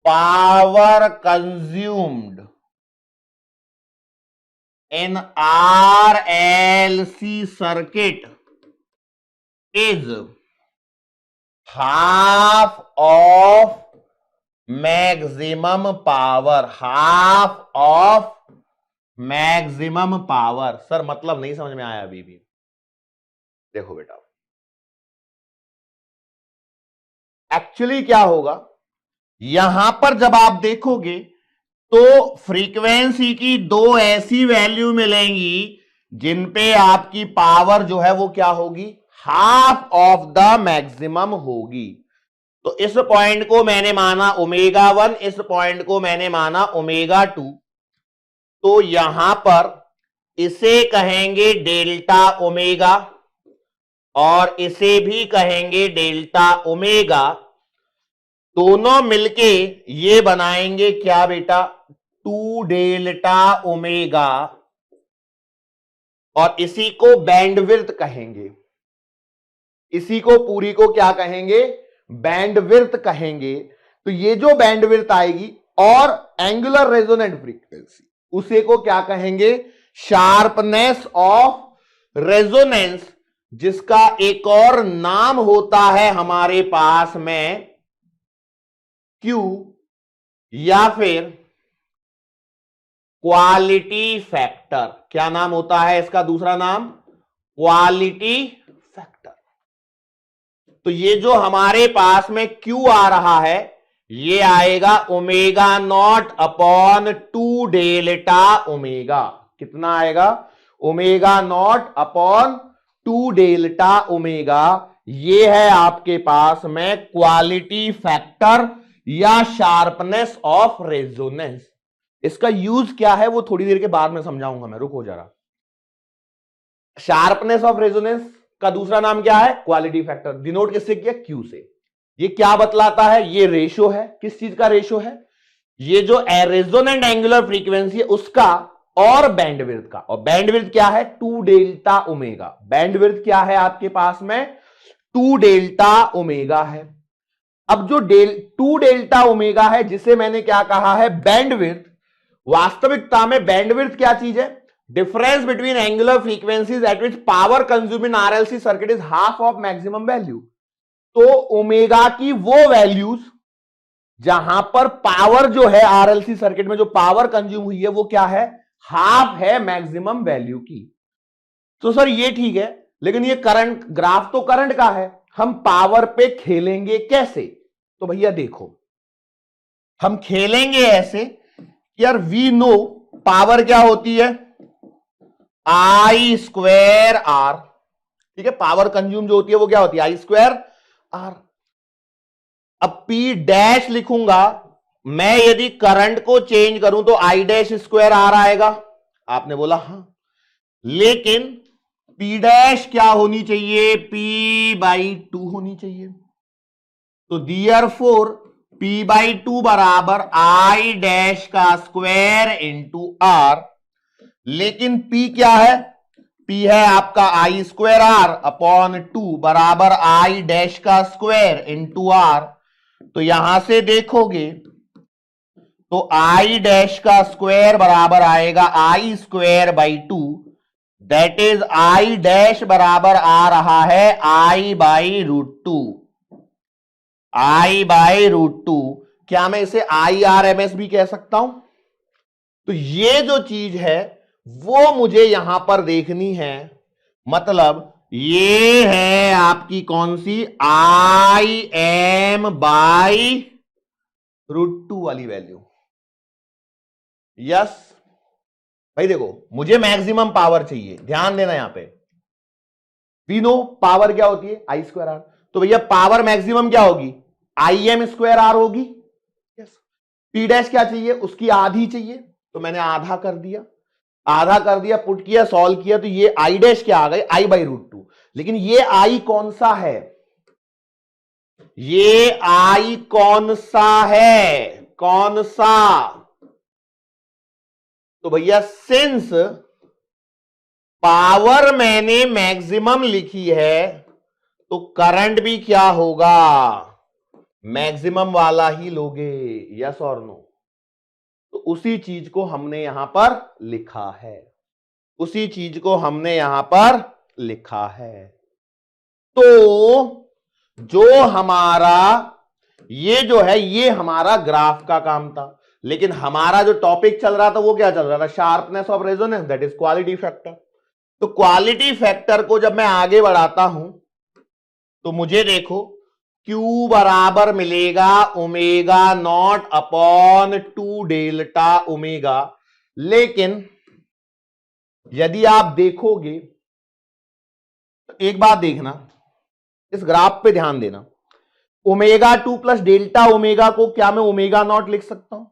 power consumed in RLC circuit is half of maximum power। half of maximum power। Sir मतलब नहीं समझ में आया अभी भी। देखो बेटा, एक्चुअली क्या होगा, यहां पर जब आप देखोगे तो फ्रीक्वेंसी की दो ऐसी वैल्यू मिलेंगी जिन पे आपकी पावर जो है वो क्या होगी, हाफ ऑफ द मैक्सिमम होगी। तो इस पॉइंट को मैंने माना ओमेगा 1, इस पॉइंट को मैंने माना ओमेगा 2। तो यहां पर इसे कहेंगे डेल्टा ओमेगा और इसे भी कहेंगे डेल्टा ओमेगा। दोनों मिलके ये बनाएंगे क्या बेटा, 2 डेल्टा ओमेगा, और इसी को बैंडविड्थ कहेंगे। इसी को पूरी को क्या कहेंगे, बैंडविड्थ कहेंगे। तो ये जो बैंडविड्थ आएगी और एंगुलर रेजोनेंट फ्रीक्वेंसी, उसे को क्या कहेंगे, शार्पनेस ऑफ रेजोनेंस, जिसका एक और नाम होता है हमारे पास में क्यू या फिर क्वालिटी फैक्टर। क्या नाम होता है इसका दूसरा नाम, क्वालिटी फैक्टर। तो ये जो हमारे पास में क्यू आ रहा है ये आएगा omega naught upon 2 delta omega. कितना आएगा, omega naught upon 2 delta omega. ये है आपके पास में क्वालिटी फैक्टर या शार्पनेस ऑफ रेजोनेंस। इसका यूज क्या है वो थोड़ी देर के बाद में समझाऊंगा मैं, रुको जरा। शार्पनेस ऑफ रेजोनेंस का दूसरा नाम क्या है, क्वालिटी फैक्टर। डिनोट किससे किया, क्यू से। ये क्या बतलाता है, ये रेशो है। किस चीज का रेशो है, ये जो रेजोनेंट एंगुलर फ्रीक्वेंसी है उसका और बैंडविड्थ का। और बैंडविड्थ क्या है, 2 डेल्टा ओमेगा। बैंडविड्थ क्या है आपके पास में, 2 डेल्टा ओमेगा है। अब जो 2 डेल्टा ओमेगा है जिसे मैंने क्या कहा है, बैंडविड्थ। वास्तविकता में बैंडविड्थ क्या चीज है, difference between angular frequencies eight which power consume in RLC circuit is half of maximum value. तो ओमेगा की वो वैल्यूज जहां पर पावर जो है आरएलसी सर्किट में जो पावर कंज्यूम हुई है वो क्या है, हाफ है मैक्सिमम वैल्यू की। तो सर ये ठीक है, लेकिन ये करंट ग्राफ तो करंट का है, हम पावर पे खेलेंगे कैसे। तो भैया देखो, हम खेलेंगे ऐसे, यार वी नो पावर क्या होती है, आई स्क्वायर आर। ठीक है, पावर कंज्यूम जो होती है वो क्या होती है, आई स्क्वायर आर। अब पी डैश लिखूंगा मैं, यदि करंट को चेंज करूं तो आई डैश स्क्वायर आर आएगा। आपने बोला हां, लेकिन पी डैश क्या होनी चाहिए, P/2 होनी चाहिए। तो देयरफॉर P/2 बराबर आई डैश का स्क्वायर इंटू आर। लेकिन P क्या है, P है आपका आई स्क्वायर आर अपॉन 2 बराबर आई डैश का स्क्वायर इंटू आर। तो यहां से देखोगे तो आई डैश का स्क्वायर बराबर आएगा I square by 2, that is I dash बराबर आ रहा है I/√2। I/√2, क्या मैं इसे IRMS भी कह सकता हूं। तो ये जो चीज है वो मुझे यहां पर देखनी है, मतलब ये है आपकी कौन सी, Im/√2 वाली वैल्यू। यस भाई, देखो मुझे मैक्सिमम पावर चाहिए, ध्यान देना यहां पे। वी नो पावर क्या होती है, I²R। तो भैया पावर मैक्सिमम क्या होगी, Im²R होगी। यस। P डैश क्या चाहिए, उसकी आधी चाहिए, तो मैंने आधा कर दिया, पुट किया, सॉल्व किया, तो ये I डैश क्या आ गई, I/√2। लेकिन ये I कौन सा है, ये I कौन सा है, कौन सा। तो भैया सिंस पावर मैंने मैक्सिमम लिखी है, तो करंट भी क्या होगा, मैक्सिमम वाला ही लोगे। यस और नो। तो उसी चीज को हमने यहां पर लिखा है, उसी चीज को हमने यहां पर लिखा है। तो जो हमारा ये जो है, ये हमारा ग्राफ का काम था, लेकिन हमारा जो टॉपिक चल रहा था वो क्या चल रहा था, sharpness of resonance, that is quality factor. तो क्वालिटी फैक्टर को जब मैं आगे बढ़ाता हूं, तो मुझे देखो Q बराबर मिलेगा ω0/2 डेल्टा ओमेगा। लेकिन यदि आप देखोगे तो एक बात देखना, इस ग्राफ पे ध्यान देना, ω2 प्लस डेल्टा ओमेगा को क्या मैं ω0 लिख सकता हूं,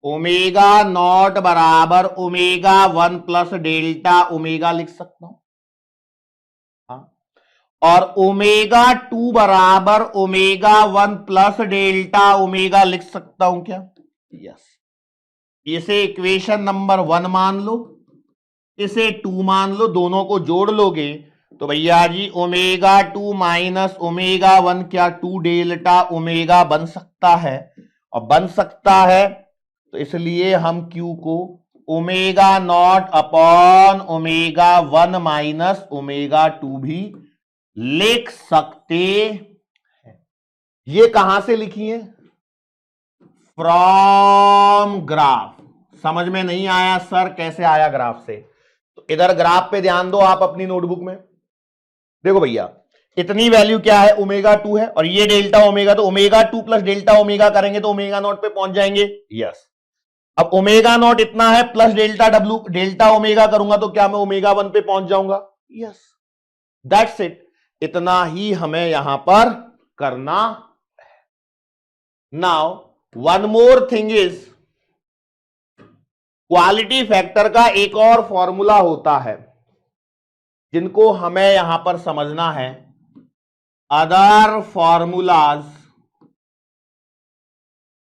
ω0 बराबर ω1 प्लस डेल्टा ओमेगा लिख सकता हूं। और ω2 बराबर ω1 प्लस डेल्टा ओमेगा लिख सकता हूं क्या, यस। इसे इक्वेशन नंबर 1 मान लो, इसे 2 मान लो, दोनों को जोड़ लोगे तो भैया जी ω2 माइनस ω1 क्या 2 डेल्टा ओमेगा बन सकता है। और बन सकता है तो इसलिए हम Q को ω0/ω1 माइनस ω2 भी लिख सकते हैं। ये कहां से लिखी है, फ्रॉम ग्राफ। समझ में नहीं आया सर कैसे आया ग्राफ से, तो इधर ग्राफ पे ध्यान दो आप अपनी नोटबुक में। देखो भैया इतनी वैल्यू क्या है, ω2 है, और ये डेल्टा ओमेगा, तो ω2 प्लस डेल्टा ओमेगा करेंगे तो ω0 पे पहुंच जाएंगे। यस। अब ω0 इतना है, प्लस डेल्टा ओमेगा करूंगा तो क्या मैं ω1 पे पहुंच जाऊंगा। Yes, that's it. इतना ही हमें यहां पर करना है। Now one more thing is, quality factor का एक और फॉर्मूला होता है जिनको हमें यहां पर समझना है, other formulas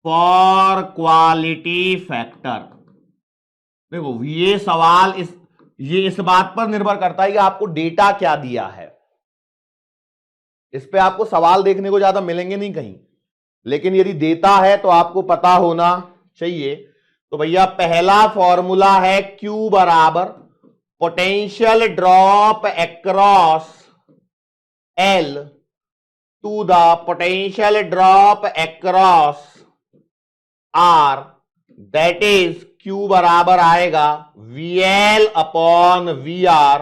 for quality factor. देखो ये सवाल इस बात पर निर्भर करता है कि आपको डेटा क्या दिया है। इस पे आपको सवाल देखने को ज्यादा मिलेंगे नहीं कहीं, लेकिन यदि देता है तो आपको पता होना चाहिए। तो भैया पहला फॉर्मूला है Q बराबर potential drop across L to the potential drop across R, that is Q बराबर आएगा VL/VR।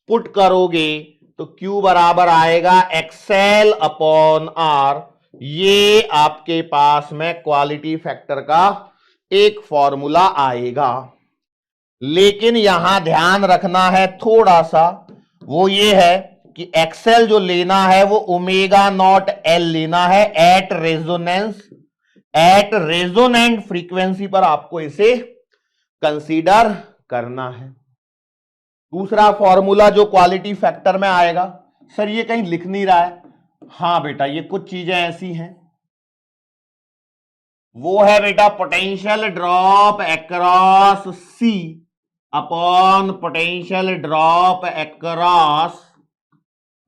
पुट करोगे तो Q बराबर आएगा XL/R। ये आपके पास में क्वालिटी फैक्टर का एक फॉर्मूला आएगा। लेकिन यहां ध्यान रखना है थोड़ा सा, वो ये है कि XL जो लेना है वो ω0L लेना है एट रेजोनेंट फ्रीक्वेंसी पर आपको इसे कंसीडर करना है। दूसरा फॉर्मूला जो क्वालिटी फैक्टर में आएगा, सर ये कहीं लिख नहीं रहा है। हां बेटा ये कुछ चीजें ऐसी हैं, वो है बेटा potential drop across C upon potential drop across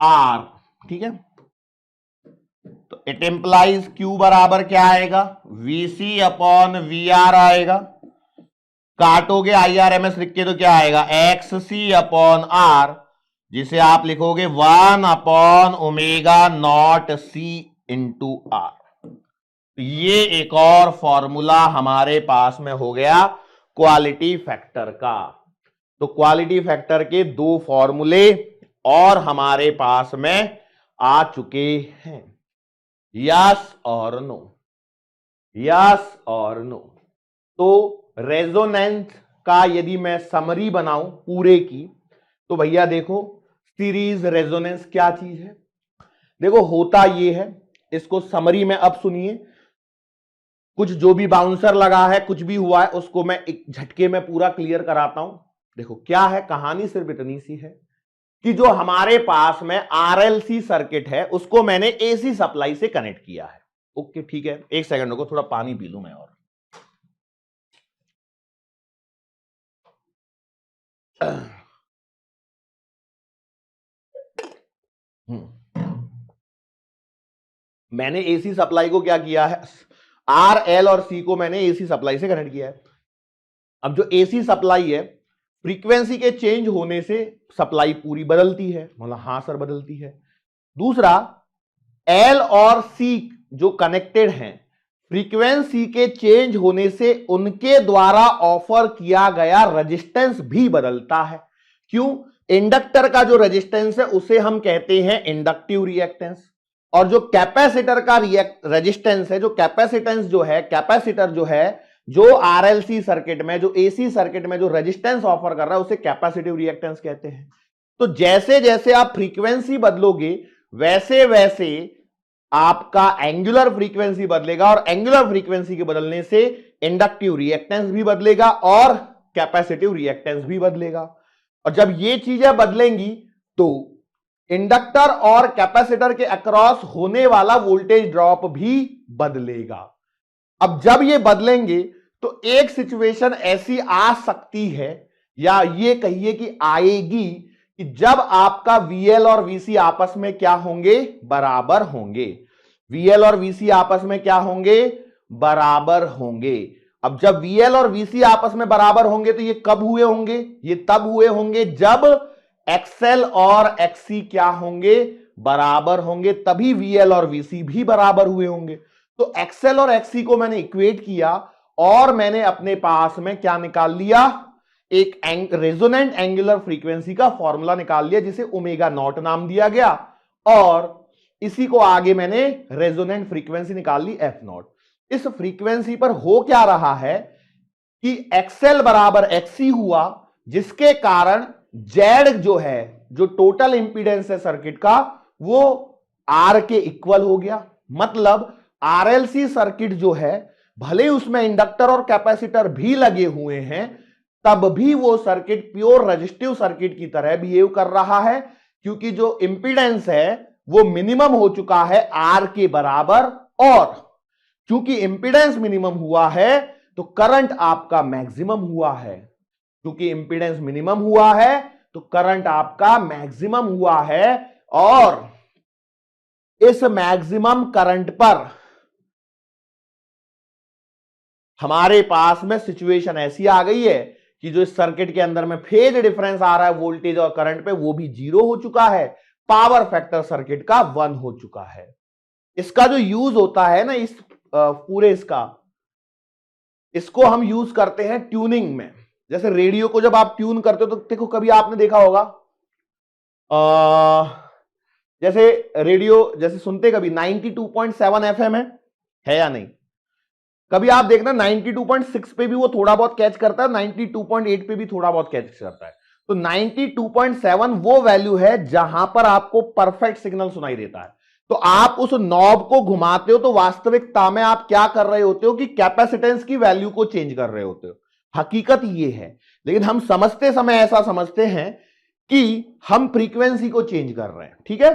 R। ठीक है, तो इट इंप्लाइज Q बराबर क्या आएगा, VC/VR आएगा। काटोगे IRMS लिख के तो क्या आएगा, XC/R, जिसे आप लिखोगे 1/ω0C इंटू R। ये एक और फॉर्मूला हमारे पास में हो गया क्वालिटी फैक्टर का। तो क्वालिटी फैक्टर के दो फॉर्मूले और हमारे पास में आ चुके हैं। यस और नो, यस और नो। तो रेजोनेंस का यदि मैं समरी बनाऊं पूरे की, तो भैया देखो सीरीज रेजोनेंस क्या चीज है। देखो होता ये है, इसको समरी में अब सुनिए, कुछ जो भी बाउंसर लगा है, कुछ भी हुआ है, उसको मैं एक झटके में पूरा क्लियर कराता हूं। देखो क्या है, कहानी सिर्फ इतनी सी है कि जो हमारे पास में आरएलसी सर्किट है उसको मैंने एसी सप्लाई से कनेक्ट किया है। ओके ठीक है, एक सेकंड को थोड़ा पानी पी लूं मैं। और मैंने एसी सप्लाई को क्या किया है, आर एल और सी को मैंने एसी सप्लाई से कनेक्ट किया है। अब जो एसी सप्लाई है, फ्रीक्वेंसी के चेंज होने से सप्लाई पूरी बदलती है, मतलब हां सर बदलती है। दूसरा, एल और सी जो कनेक्टेड हैं, फ्रीक्वेंसी के चेंज होने से उनके द्वारा ऑफर किया गया रेजिस्टेंस भी बदलता है। क्यों? इंडक्टर का जो रेजिस्टेंस है उसे हम कहते हैं इंडक्टिव रिएक्टेंस, और जो कैपेसिटर का रेजिस्टेंस है, जो कैपेसिटेंस जो है, कैपेसिटर जो है, जो आरएलसी सर्किट में, जो एसी सर्किट में जो रेजिस्टेंस ऑफर कर रहा है उसे कैपेसिटिव रिएक्टेंस कहते हैं। तो जैसे जैसे आप फ्रीक्वेंसी बदलोगे वैसे वैसे आपका एंगुलर फ्रीक्वेंसी बदलेगा, और एंगुलर फ्रीक्वेंसी के बदलने से इंडक्टिव रिएक्टेंस भी बदलेगा और कैपेसिटिव रिएक्टेंस भी बदलेगा। और जब ये चीजें बदलेंगी तो इंडक्टर और कैपेसिटर के अक्रॉस होने वाला वोल्टेज ड्रॉप भी बदलेगा। अब जब ये बदलेंगे तो एक सिचुएशन ऐसी आ सकती है, या ये कहिए कि आएगी, कि जब आपका VL और VC आपस में क्या होंगे, बराबर होंगे। VL और VC आपस में क्या होंगे, बराबर होंगे। अब जब VL और VC आपस में बराबर होंगे तो ये कब हुए होंगे, ये तब हुए होंगे जब XL और XC क्या होंगे, बराबर होंगे, तभी VL और VC भी बराबर हुए होंगे। तो XL और XC को मैंने इक्वेट किया और मैंने अपने पास में क्या निकाल लिया, एक रेजोनेंट एंगुलर फ्रीक्वेंसी का फॉर्मूला निकाल लिया जिसे ओमेगा नॉट नाम दिया गया, और इसी को आगे मैंने रेजोनेंट फ्रीक्वेंसी निकाल ली एफ नॉट। इस फ्रीक्वेंसी पर हो क्या रहा है कि XL बराबर XC हुआ, जिसके कारण Z जो है, जो टोटल इंपीडेंस है सर्किट का, वो R के इक्वल हो गया। मतलब RLC सर्किट जो है, भले ही उसमें इंडक्टर और कैपेसिटर भी लगे हुए हैं, तब भी वो सर्किट प्योर रेजिस्टिव सर्किट की तरह बिहेव कर रहा है, क्योंकि जो इंपीडेंस है वो मिनिमम हो चुका है R के बराबर, और क्योंकि इंपीडेंस मिनिमम हुआ है तो करंट आपका मैक्सिमम हुआ है। क्योंकि इंपीडेंस मिनिमम हुआ है तो करंट आपका मैक्सिमम हुआ है, और इस मैक्सिमम करंट पर हमारे पास में सिचुएशन ऐसी आ गई है कि जो इस सर्किट के अंदर में फेज डिफरेंस आ रहा है वोल्टेज और करंट पे, वो भी 0 हो चुका है। पावर फैक्टर सर्किट का 1 हो चुका है। इसका जो यूज होता है ना, इस पूरे इसको हम यूज करते हैं ट्यूनिंग में। जैसे रेडियो को जब आप ट्यून करते हो तो देखो, कभी आपने देखा होगा जैसे रेडियो जैसे सुनते, कभी 92.7 FM है या नहीं? कभी आप देखना 92.6 पे भी वो थोड़ा बहुत कैच करता है, 92.8 पे भी थोड़ा बहुत कैच करता है। तो 92.7 वो वैल्यू है जहां पर आपको परफेक्ट सिग्नल सुनाई देता है। तो आप उस नॉब को घुमाते हो तो वास्तविकता में आप क्या कर रहे होते हो कि कैपेसिटेंस की वैल्यू को चेंज कर रहे होते हो। हकीकत ये है, लेकिन हम समझते समय ऐसा समझते हैं कि हम फ्रीक्वेंसी को चेंज कर रहे हैं। ठीक है,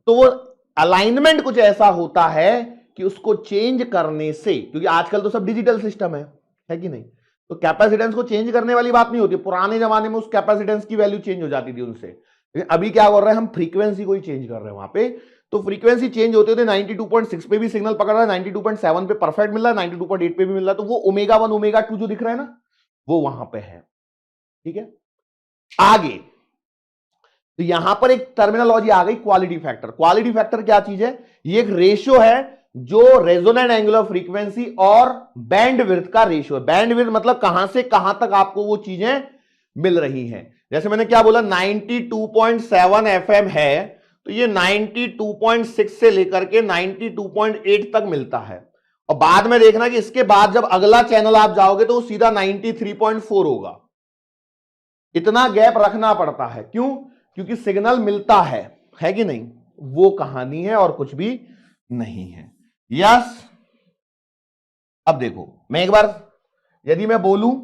तो वो अलाइनमेंट कुछ ऐसा होता है कि उसको चेंज करने से, क्योंकि आजकल तो सब डिजिटल सिस्टम है कि नहीं, तो कैपेसिटेंस को चेंज करने वाली बात नहीं होती। पुराने जमाने में उस कैपेसिटेंस की वैल्यू चेंज हो जाती थी उनसे, लेकिन अभी क्या कर रहे हैं, हम फ्रीक्वेंसी को ही चेंज कर रहे हैं वहां पे। तो फ्रीक्वेंसी चेंज होते होते 92.6 पे भी सिग्नल पकड़ रहा है, 92.7 पे परफेक्ट मिल रहा है, 92.8 पे भी मिल रहा है। तो वो ओमेगा 1 ओमेगा 2 जो दिख रहा है ना, वो वहां पे है। ठीक है, आगे तो यहां पर एक टर्मिनोलॉजी आ गई, क्वालिटी फैक्टर। क्वालिटी फैक्टर क्या चीज है? ये एक रेशियो है जो रेजोनेंट एंगुलर फ्रीक्वेंसी और बैंडविड्थ का रेशियो है। बैंडविड्थ मतलब कहां से कहां तक आपको वो चीजें मिल रही हैं। जैसे मैंने क्या बोला 92.7 FM है, तो ये 92.6 से लेकर के 92.8 तक मिलता है। और बाद में देखना कि इसके बाद जब अगला चैनल आप जाओगे तो वो सीधा 93.4 होगा। इतना गैप रखना पड़ता है, क्यों? क्योंकि सिग्नल मिलता है कि नहीं? वो कहानी है और कुछ भी नहीं है। यस। अब देखो, मैं एक बार यदि मैं बोलूं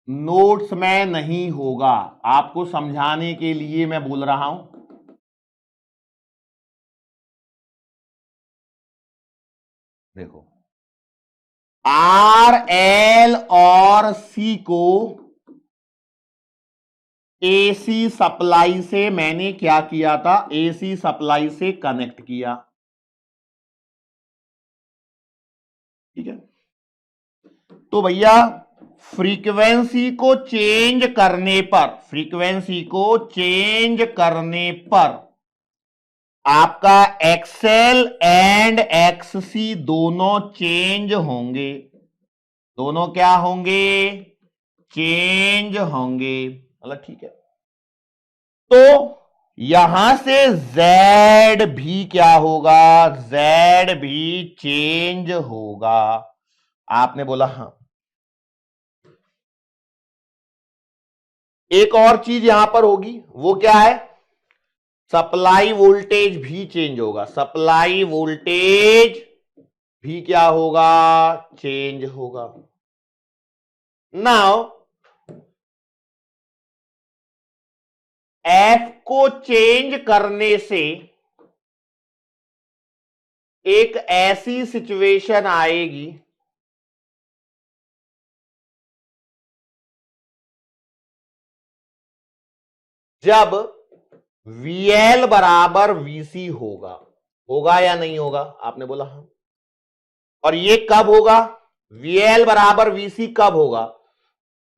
नोट्स में नहीं होगा, आपको समझाने के लिए मैं बोल रहा हूं। देखो, आर, एल और सी को एसी सप्लाई से मैंने क्या किया था? एसी सप्लाई से कनेक्ट किया, ठीक है। तो भैया फ्रीक्वेंसी को चेंज करने पर आपका एक्सएल एंड एक्ससी दोनों चेंज होंगे। दोनों क्या होंगे? चेंज होंगे, मतलब ठीक है। तो यहां से Z भी क्या होगा? Z भी चेंज होगा। आपने बोला हां। एक और चीज यहां पर होगी, वो क्या है? सप्लाई वोल्टेज भी चेंज होगा। सप्लाई वोल्टेज भी क्या होगा? चेंज होगा। नाउ F को चेंज करने से एक ऐसी सिचुएशन आएगी जब VL बराबर VC होगा। होगा या नहीं होगा? आपने बोला हाँ। और ये कब होगा? VL बराबर VC कब होगा?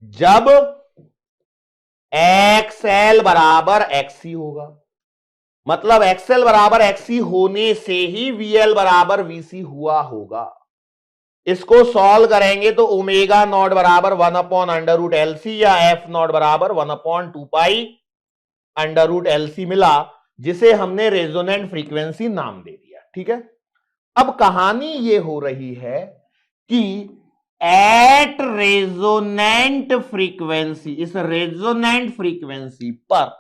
जब XL बराबर XC होगा। मतलब XL बराबर XC होने से ही VL बराबर VC हुआ होगा। इसको सॉल्व करेंगे तो ओमेगा नॉट बराबर 1/√LC या F नॉट बराबर 1/2π√LC मिला, जिसे हमने रेजोनेंट फ्रीक्वेंसी नाम दे दिया, ठीक है। अब कहानी ये हो रही है कि एट रेजोनेंट फ्रीक्वेंसी, इस रेजोनेंट फ्रीक्वेंसी पर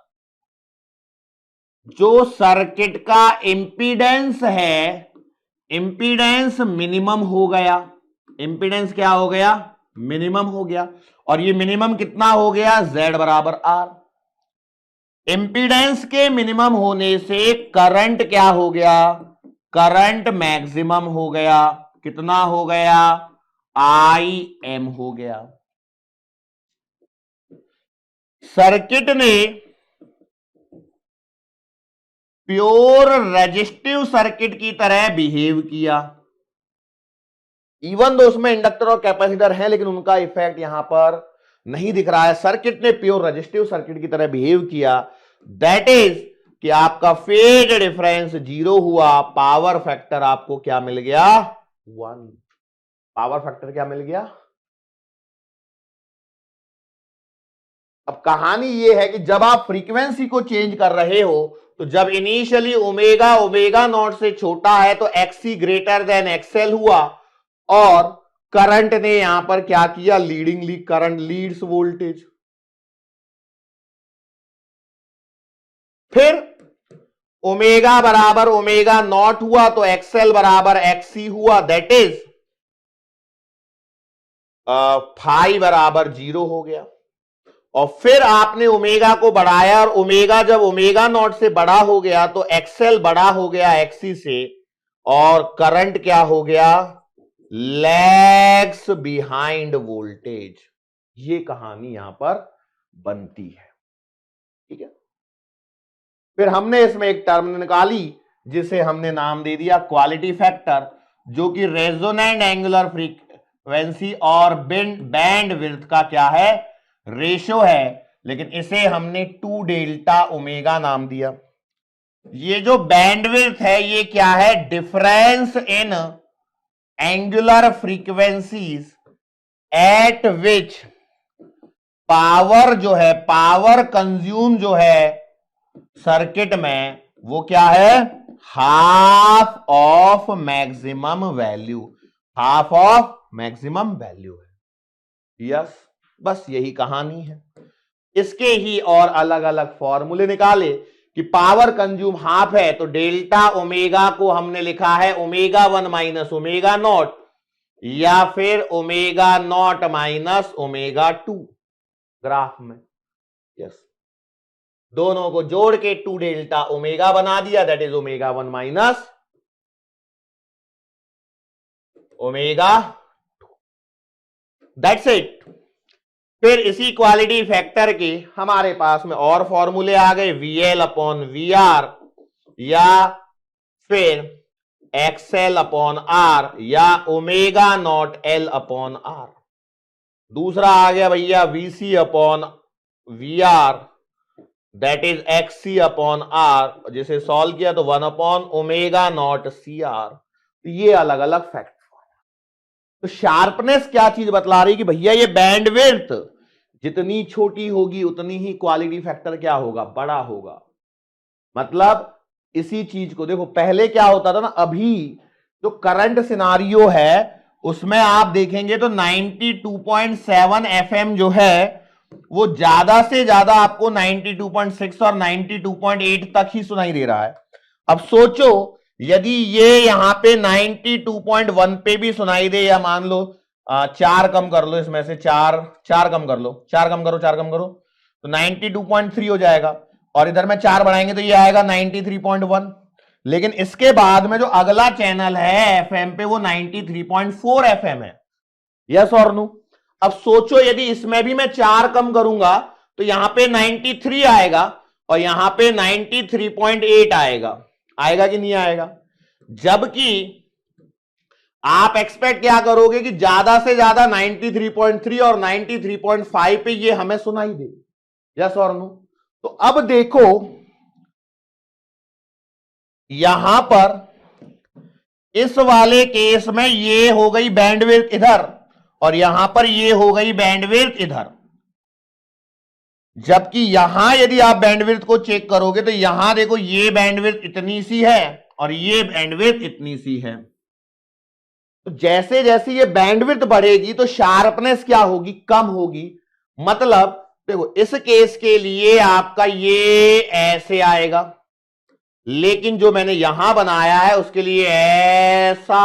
जो सर्किट का इंपीडेंस है, इंपीडेंस मिनिमम हो गया। इंपीडेंस क्या हो गया? मिनिमम हो गया। और ये मिनिमम कितना हो गया? Z बराबर R। इंपीडेंस के मिनिमम होने से करंट क्या हो गया? करंट मैक्सिमम हो गया। कितना हो गया? IM हो गया। सर्किट ने प्योर रेजिस्टिव सर्किट की तरह बिहेव किया। इवन दो उसमें इंडक्टर और कैपेसिटर है, लेकिन उनका इफेक्ट यहां पर नहीं दिख रहा है। सर्किट ने प्योर रेजिस्टिव सर्किट की तरह बिहेव किया। दैट इज कि आपका फेज डिफरेंस 0 हुआ। पावर फैक्टर आपको क्या मिल गया? 1। पावर फैक्टर क्या मिल गया? अब कहानी यह है कि जब आप फ्रीक्वेंसी को चेंज कर रहे हो, तो जब इनिशियली ओमेगा नॉट से छोटा है तो XC ग्रेटर देन XL हुआ, और करंट ने यहां पर क्या किया? लीडिंगली करंट लीड्स वोल्टेज। फिर ओमेगा बराबर ओमेगा नॉट हुआ तो XL बराबर XC हुआ, दैट इज फाई बराबर 0 हो गया। और फिर आपने ओमेगा को बढ़ाया, और ओमेगा जब ओमेगा नॉट से बड़ा हो गया तो XL बड़ा हो गया XC से, और करंट क्या हो गया? Lags behind voltage. ये कहानी यहां पर बनती है, ठीक है। फिर हमने इसमें एक टर्म निकाली जिसे हमने नाम दे दिया क्वालिटी फैक्टर, जो कि रेजोनेंट एंगुलर फ्रीक्वेंसी और बैंड विड्थ का क्या है? रेशो है। लेकिन इसे हमने 2 डेल्टा ओमेगा नाम दिया। ये जो बैंडविड्थ है ये क्या है? Difference in angular frequencies eight which power जो है, पावर कंज्यूम जो है सर्किट में, वो क्या है, half of maximum value, half of maximum value है। यस, बस यही कहानी है। इसके ही और अलग अलग फॉर्मूले निकाले कि पावर कंज्यूम हाफ है तो डेल्टा ओमेगा को हमने लिखा है ओमेगा 1 माइनस ओमेगा नॉट, या फिर omega naught minus omega 2 graph में। यस, दोनों को जोड़ के 2 डेल्टा ओमेगा बना दिया, that is omega 1 minus omega 2, that's it. फिर इसी क्वालिटी फैक्टर के हमारे पास में और फॉर्मूले आ गए, VL अपॉन VR, या फिर XL अपॉन R, या omega naught L upon R। दूसरा आ गया भैया VC upon VR, that is XC upon R, जिसे सॉल्व किया तो 1 अपॉन ओमेगा नॉट CR। तो ये अलग अलग फैक्टर। तो शार्पनेस क्या चीज बतला रही कि भैया ये बैंडविड्थ जितनी छोटी होगी उतनी ही क्वालिटी फैक्टर क्या होगा, बड़ा होगा। मतलब इसी चीज को देखो, पहले क्या होता था ना, अभी जो करंट सिनारियो है उसमें आप देखेंगे तो 92.7 FM जो है वो ज्यादा से ज्यादा आपको 92.6 और 92.8 तक ही सुनाई दे रहा है। अब सोचो यदि ये यहां पे 92.1 पे भी सुनाई दे, या मान लो 4 कम कर लो, इसमें से 4 कम कर लो, 4 कम करो तो 92.3 हो जाएगा, और इधर में 4 बढ़ाएंगे तो ये आएगा 93.1। लेकिन इसके बाद में जो अगला चैनल है FM पे वो 93.4 FM है। यस और नो? अब सोचो यदि इसमें भी मैं 4 कम करूंगा तो यहां पे 93 आएगा और यहां पे 93.8 आएगा कि नहीं आएगा? जबकि आप एक्सपेक्ट क्या करोगे कि ज्यादा से ज्यादा 93.3 और 93.5 पे ये हमें सुनाई दे। यस और नो? तो अब देखो यहां पर इस वाले केस में ये हो गई बैंडविड्थ इधर, और यहां पर ये हो गई बैंडविड्थ इधर। जबकि यहां यदि आप बैंडविड्थ को चेक करोगे तो यहां देखो ये बैंडविड्थ इतनी सी है और ये बैंडविड्थ इतनी सी है। तो जैसे जैसे ये बैंडविड्थ बढ़ेगी तो शार्पनेस क्या होगी, कम होगी। मतलब देखो इस केस के लिए आपका ये ऐसे आएगा, लेकिन जो मैंने यहां बनाया है उसके लिए ऐसा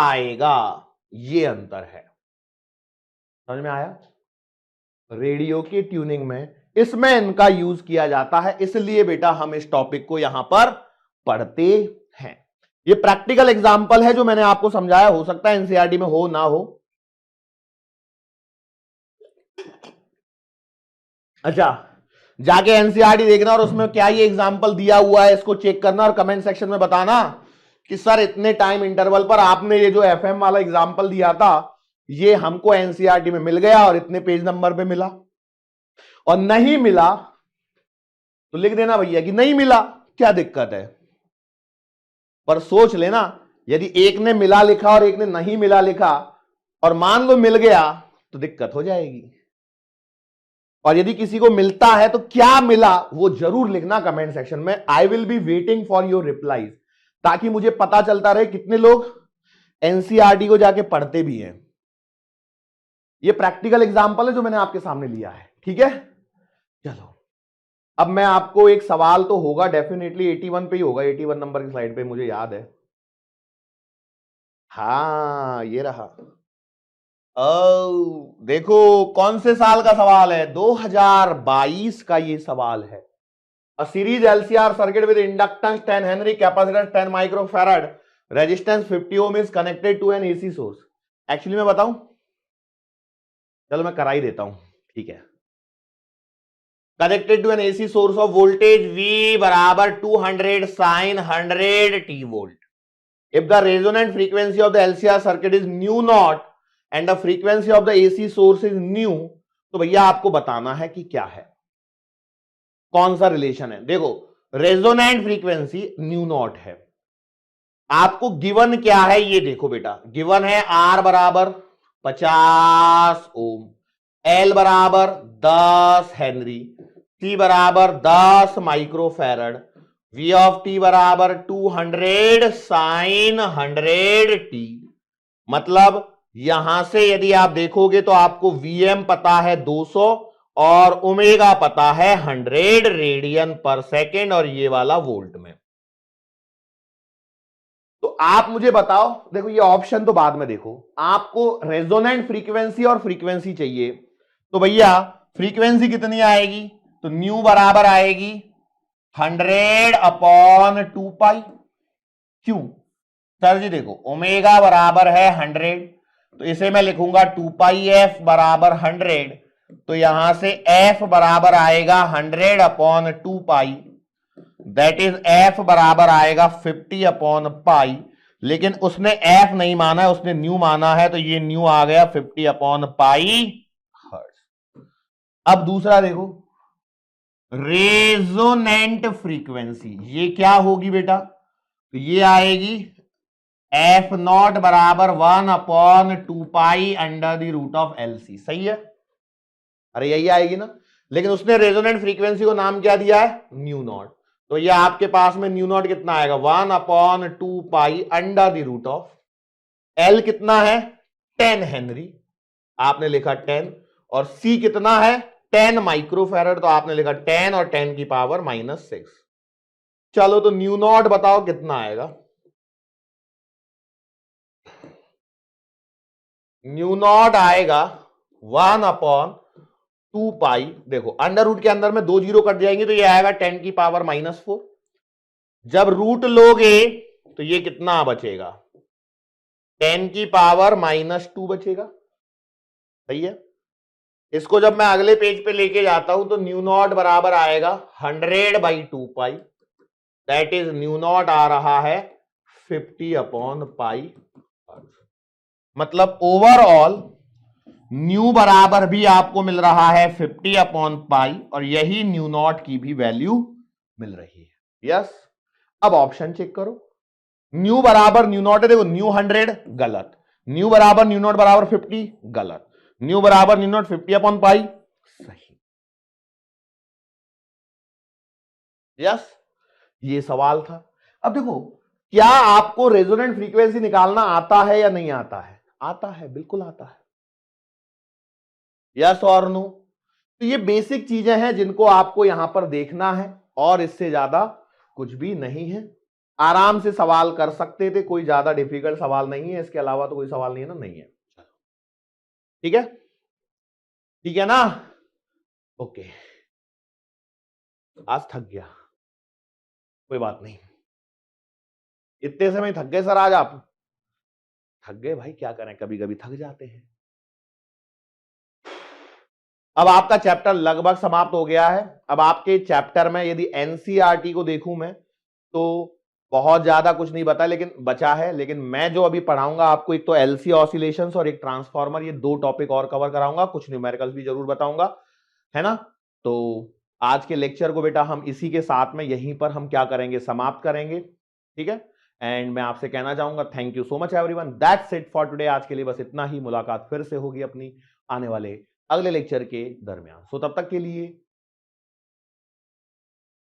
आएगा। ये अंतर है, समझ में आया? रेडियो की ट्यूनिंग में इसमें इनका यूज किया जाता है, इसलिए बेटा हम इस टॉपिक को यहां पर पढ़ते हैं। ये प्रैक्टिकल एग्जांपल है जो मैंने आपको समझाया, हो सकता है एनसीईआरटी में हो ना हो। अच्छा, जाके एनसीईआरटी देखना और उसमें क्या ये एग्जांपल दिया हुआ है इसको चेक करना और कमेंट सेक्शन में बताना कि सर इतने टाइम इंटरवल पर आपने ये जो एफएम वाला एग्जांपल दिया था ये हमको एनसीईआरटी में मिल गया और इतने पेज नंबर पे मिला, और नहीं मिला तो लिख देना भैया कि नहीं मिला, क्या दिक्कत है। पर सोच लेना यदि एक ने मिला लिखा और एक ने नहीं मिला लिखा और मान लो मिल गया तो दिक्कत हो जाएगी। और यदि किसी को मिलता है तो क्या मिला वो जरूर लिखना कमेंट सेक्शन में। I will be waiting for your replies, ताकि मुझे पता चलता रहे कितने लोग एनसीईआरटी को जाके पढ़ते भी हैं। ये प्रैक्टिकल एग्जांपल है जो मैंने आपके सामने लिया है, ठीक है। चलो अब मैं आपको एक सवाल तो होगा डेफिनेटली 81 पे ही होगा, 81 नंबर की स्लाइड पे मुझे याद है। हाँ ये रहा। देखो कौन से साल का सवाल है, 2022 का ये सवाल है। A series LCR circuit with inductance 10 henry, capacitance 10 microfarad, resistance 50 ohm is connected to an AC source. Actually मैं बताऊं, चलो मैं करा ही देता हूं, ठीक है। Connected to an AC source of voltage V बराबर 200 sin 100 t volt. If the resonant frequency of the LCR circuit is nu naught and the frequency of the AC source is nu, तो भैया आपको बताना है कि क्या है, कौन सा रिलेशन है। देखो रेजोनेंट फ्रीक्वेंसी न्यू नॉट है, आपको गिवन क्या है ये देखो बेटा, गिवन है R बराबर 50 ओम, एल बराबर 10 हेनरी, टी बराबर 10 माइक्रोफैरड, वी ऑफ टी बराबर 200 साइन 100 टी। मतलब यहां से यदि आप देखोगे तो आपको वीएम पता है 200 और ओमेगा पता है 100 रेडियन पर सेकेंड, और ये वाला वोल्ट में। तो आप मुझे बताओ, देखो ये ऑप्शन तो बाद में देखो, आपको रेजोनेंट फ्रीक्वेंसी और फ्रीक्वेंसी चाहिए, तो भैया फ्रीक्वेंसी कितनी आएगी, तो न्यू बराबर आएगी 100/2 पाई। क्यों सर जी, देखो ओमेगा बराबर है 100, तो इसे मैं लिखूंगा 2 पाई f बराबर 100, तो यहां से f बराबर आएगा 100/2 पाई, दैट इज f बराबर आएगा 50/पाई। लेकिन उसने f नहीं माना है, उसने न्यू माना है, तो ये न्यू आ गया 50/पाई हर्ट्ज। अब दूसरा देखो, रेजोनेंट फ्रीक्वेंसी, ये क्या होगी बेटा, तो ये आएगी एफ नॉट बराबर 1/2 pi under the root of LC। सही है, अरे यही आएगी ना। लेकिन उसने रेजोनेंट फ्रीक्वेंसी को नाम क्या दिया है, न्यू नॉट, तो ये आपके पास में न्यू नॉट कितना आएगा 1/2 pi under the root of L कितना है 10 हेनरी, आपने लिखा 10, और सी कितना है 10 माइक्रोफैरड, तो आपने लिखा 10 और 10 की पावर -6। चलो तो न्यू नॉट बताओ कितना आएगा, न्यू नॉट आएगा 1/2 पाई। देखो अंडर रूट के अंदर में 2 जीरो कट जाएंगे, तो ये आएगा 10 की पावर -4। जब रूट लोगे तो ये कितना बचेगा 10 की पावर -2 बचेगा। सही है, इसको जब मैं अगले पेज पे लेके जाता हूं तो न्यू नॉट बराबर आएगा 100/2 पाई, दैट इज न्यू नॉट आ रहा है 50/पाई। मतलब ओवरऑल न्यू बराबर भी आपको मिल रहा है 50/पाई, और यही न्यू नॉट की भी वैल्यू मिल रही है। यस, अब ऑप्शन चेक करो, न्यू बराबर न्यू नॉट है, देखो न्यू 100 गलत, न्यू बराबर न्यू नॉट बराबर 50 गलत, न्यू बराबर न्यू नॉट 50/पाई सही। यस, ये सवाल था। अब देखो, क्या आपको रेजोनेंट फ्रीक्वेंसी निकालना आता है या नहीं आता है, आता है, बिल्कुल आता है। यस और नो, तो ये बेसिक चीजें हैं जिनको आपको यहां पर देखना है, और इससे ज्यादा कुछ भी नहीं है। आराम से सवाल कर सकते थे, कोई ज्यादा डिफिकल्ट सवाल नहीं है, इसके अलावा तो कोई सवाल नहीं है ना, नहीं है। ठीक है, ठीक है ना, ओके। आज थक गया, कोई बात नहीं, इतने समय थक गए सर आज आप, थक गए भाई, क्या करें, कभी कभी थक जाते हैं। अब आपका चैप्टर लगभग समाप्त हो गया है। अब आपके चैप्टर में यदि एनसीईआरटी को देखूं मैं, तो बहुत ज्यादा कुछ नहीं बता, लेकिन बचा है। लेकिन मैं जो अभी पढ़ाऊंगा आपको, एक तो एलसी ऑसिलेशंस और एक ट्रांसफार्मर, ये 2 टॉपिक और कवर कराऊंगा, कुछ न्यूमेरिकल्स भी जरूर बताऊंगा, है ना। तो आज के लेक्चर को बेटा हम इसी के साथ में यहीं पर हम क्या करेंगे, समाप्त करेंगे। ठीक है, एंड मैं आपसे कहना चाहूंगा thank you so much everyone, that's it for today. आज के लिए बस इतना ही, मुलाकात फिर से होगी अपनी आने वाले अगले लेक्चर के दरमियान। सो तब तक के लिए